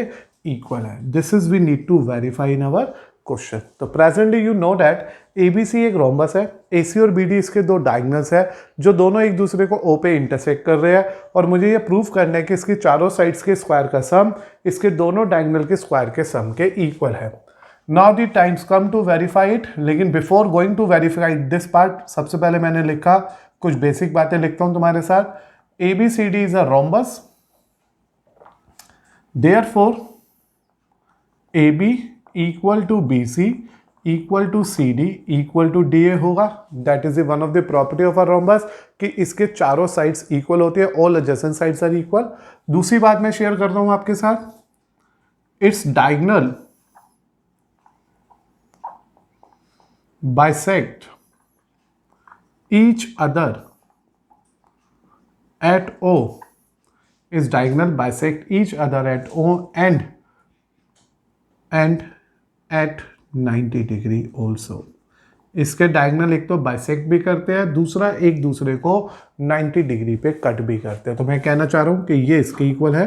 equal है. This is we need to verify in our question. तो presently you know that A B C एक rhombus है, A C और बीडी इसके दो डायगोनल्स है जो दोनों एक दूसरे को ओ पे इंटरसेक्ट कर रहे हैं. और मुझे ये प्रूव करना है कि इसकी चारों साइड्स के स्क्वायर का सम इसके दोनों डायगोनल के स्क्वायर के सम के इक्वल है. Now the time's come to verify it. लेकिन before going to verify this part, सबसे पहले मैंने लिखा कुछ बेसिक बातें लिखता हूं तुम्हारे साथ. A B C D is a rhombus, therefore A B equal to B C equal to C D equal to D A होगा. That is one of the property of a rhombus कि इसके चारों sides equal होती है, all adjacent sides are equal. दूसरी बात मैं share करता हूं आपके साथ, it's diagonal bisect each other at O. Is diagonal bisect each other at O and at 90 degree also. इसके डायगोनल एक तो बाइसेक्ट भी करते हैं, दूसरा एक दूसरे को 90 डिग्री पे कट भी करते हैं. तो मैं कहना चाह रहा हूं कि ये इसके इक्वल है,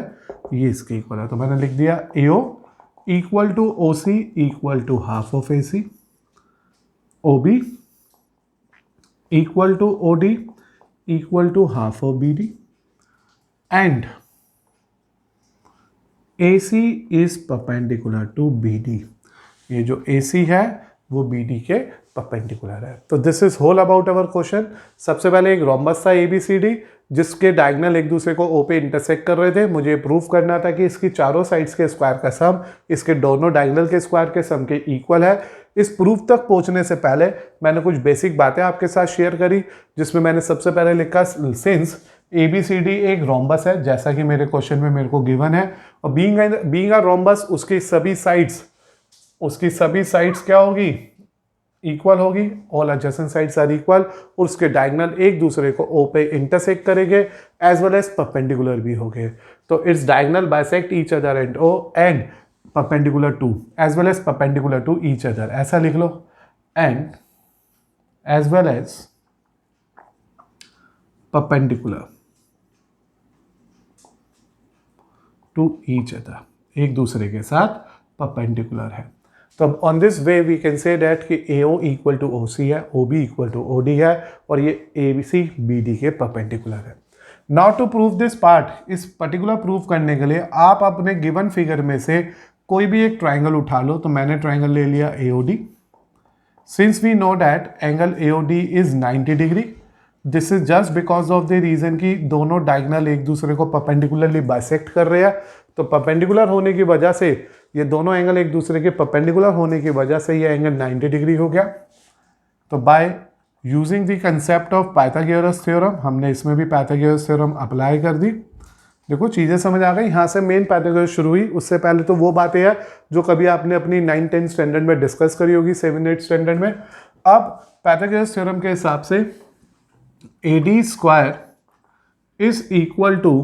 ये इसके इक्वल है. तो मैंने लिख दिया AO equal to OC equal to half of AC, OB equal to OD equal to half of BD and AC is perpendicular to BD. ये जो AC है वो BD के परपेंडिकुलर है. तो this is whole about our question. सबसे पहले एक रोम्बस था ABCD जिसके डायगोनल एक दूसरे को O पे इंटरसेक्ट कर रहे थे. मुझे प्रूफ करना था कि इसकी चारों साइड्स के स्क्वायर का सम इसके दोनों डायगोनल के स्क्वायर के सम के इक्वल है. इस प्रूफ तक पहुंचने से पहले मैंने कुछ बेसिक बातें आपके साथ शेयर करी, जिसमें मैंने सबसे पहले लिखा सिंस ABCD एक रोम्बस है जैसा कि मेरे क्वेश्चन में मेरे को गिवन है, और बीइंग अ रोम्बस उसकी सभी साइड्स क्या होगी? इक्वल होगी. All adjacent sides are equal. और उसके डायगोनल एक दूसरे को O पे इंटरसेक्ट करेंगे एज वेल एज परपेंडिकुलर भी होंगे. तो it's diagonal bisect each other and O and perpendicular to as well as perpendicular to each other. ऐसा लिख लो. and as well as perpendicular to each other. एक दूसरे के साथ perpendicular है. तो on this way we can say that कि AO equal to OC है, OB equal to OD है, और ये ABC BD के perpendicular है. Now to prove this part, इस particular proof करने के लिए आप अपने given figure में से कोई भी एक ट्राइंगल उठा लो. तो मैंने ट्राइंगल ले लिया AOD. Since we know that angle AOD is 90 degree, this is just because of the reason कि दोनों डायगोनल एक दूसरे को परपेंडिकुलरली बाइसेक्ट कर रहे हैं. तो परपेंडिकुलर होने की वजह से ये दोनों एंगल एक दूसरे के परपेंडिकुलर होने की वजह से ये एंगल 90 डिग्री हो गया। तो by using the concept of Pythagoras theorem हमने इसमें भी पाइथागोरस थ्योरम अप्लाई कर दी। देखो चीज़ें समझ आ गई, यहाँ से मेन पाइथागोरस शुरू हुई। उससे पहले तो वो बातें हैं जो कभी आपने अपनी 9-10 स्टैंडर्ड में डिस्कस करी होगी, 7-8 स्टैंडर्ड में। अब पाइथागोरस थ्योरम के हिसाब से AD square is equal to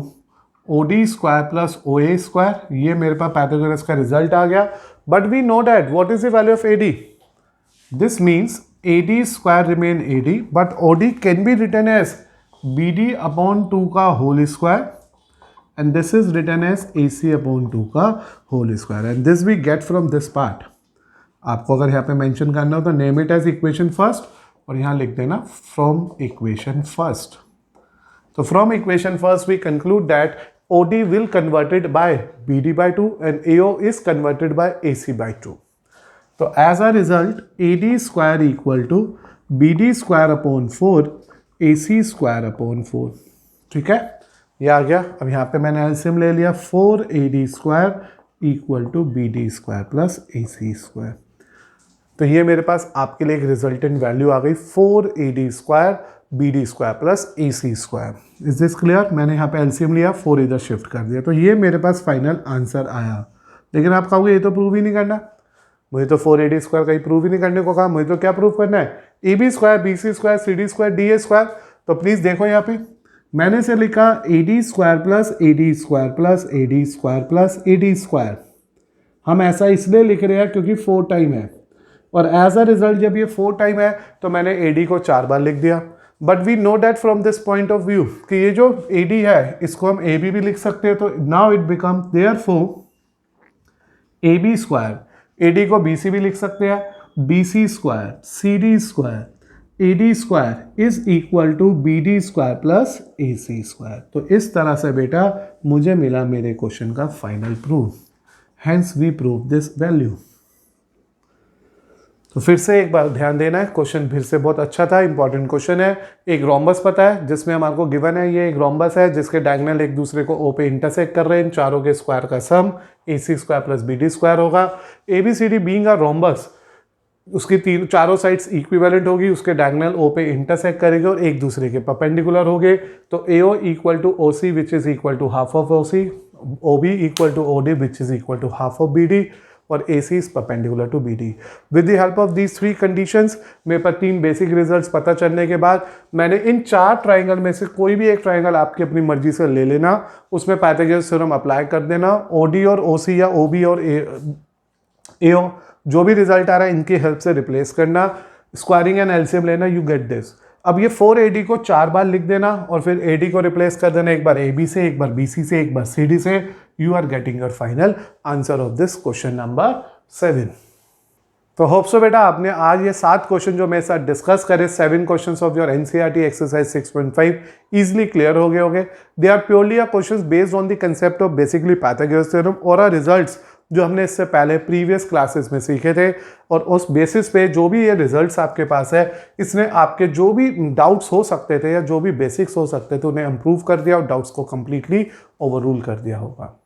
OD square plus OA square, ये मेरे पास पाइथागोरस का रिजल्ट आ गया। But we know that what is the value of AD, this means AD square remain AD but OD can be written as BD upon 2 का whole square and this is written as AC upon 2 का whole square and this we get from this part। आपको अगर यहाँ पे mention करना हो तो name it as equation first और यहाँ लिख देना फ्रॉम इक्वेशन फर्स्ट। तो from equation first we conclude that OD will converted by BD by 2 and AO is converted by AC by 2। तो as a result AD square equal to BD square upon 4 AC square upon 4। ठीक है, ये आ गया। अब यहाँ पे मैंने एलसीएम ले लिया, 4AD square equal to BD square plus AC square. तो ये मेरे पास आपके लिए एक रिजल्टेंट वैल्यू आ गई 4AD square BD square plus AC square. Is this clear? मैंने यहाँ पे एलसीएम लिया, 4 इधर शिफ्ट कर दिया, तो ये मेरे पास फाइनल आंसर आया। लेकिन आप कहोगे ये तो प्रूव ही नहीं करना, मुझे तो 4AD स्क्वायर का ही प्रूव ही नहीं करने को कहा, मुझे तो क्या प्रूव करना है, AB square BC square CD square DA square. तो प्लीज़ देखो यहाँ पे मैंने से लिखा AD square plus AD square plus AD square plus AD square. हम ऐसा इसलिए लिख रहे हैं क्योंकि 4 टाइम है और एज अ रिजल्ट जब ये 4 टाइम है तो मैंने AD को 4 बार लिख दिया। But we know that from this point of view कि ये जो AD है इसको हम AB भी लिख सकते हैं। तो now it become therefore AB square, AD को BC भी लिख सकते हैं, BC square CD square AD square is equal to BD square plus AC square. तो इस तरह से बेटा मुझे मिला मेरे क्वेश्चन का final proof, hence we prove this value. तो फिर से एक बार ध्यान देना है, क्वेश्चन फिर से बहुत अच्छा था, इंपॉर्टेंट क्वेश्चन है। एक रोम्बस पता है जिसमें हमारे को गिवन है, ये एक रोम्बस है जिसके डायगोनल एक दूसरे को O पे इंटरसेक्ट कर रहे हैं, इन चारों के स्क्वायर का सम AC square plus BD square होगा। ABCD बीइंग अ रोम्बस, उसकी चारों साइड्स इक्विवेलेंट होगी, उसके डायगोनल O पे इंटरसेक्ट करेंगे और एक दूसरे के परपेंडिकुलर होंगे। तो AO equal to OC which is equal to half of OC, OB equal to OD which is equal to half of BD और AC is perpendicular to BD। With the help of these 3 conditions मेरे पास 3 basic results पता चलने के बाद मैंने इन 4 triangle में से कोई भी एक ट्राइंगल आपकी अपनी मर्जी से ले लेना, उसमें पाइथागोरस थ्योरम अप्लाई कर देना, OD और OC या OB और AO जो भी रिजल्ट आ रहा है इनकी हेल्प से रिप्लेस करना, स्क्वायरिंग एंड एलसीएम लेना, यू गेट दिस। अब ये 4AD को 4 बार लिख देना और फिर AD को रिप्लेस कर देना, एक बार AB से, एक बार BC से, एक बार CD से। You are getting your final answer of this question number 7। तो होप सो बेटा आपने आज ये 7 क्वेश्चन जो मेरे साथ डिस्कस करे, 7 questions of your NCERT exercise 6.5 easily clear हो गए होंगे। They are purely are questions based on the concept of basically Pythagoras theorem और आर रिजल्ट्स जो हमने इससे पहले प्रीवियस क्लासेस में सीखे थे, और उस बेसिस पे जो भी ये रिजल्ट्स आपके पास है इसने आपके जो भी डाउट्स हो सकते थे या जो भी बेसिक्स हो सकते थे उन्हें इम्प्रूव कर दिया और डाउट्स को कंप्लीटली ओवररूल कर दिया होगा।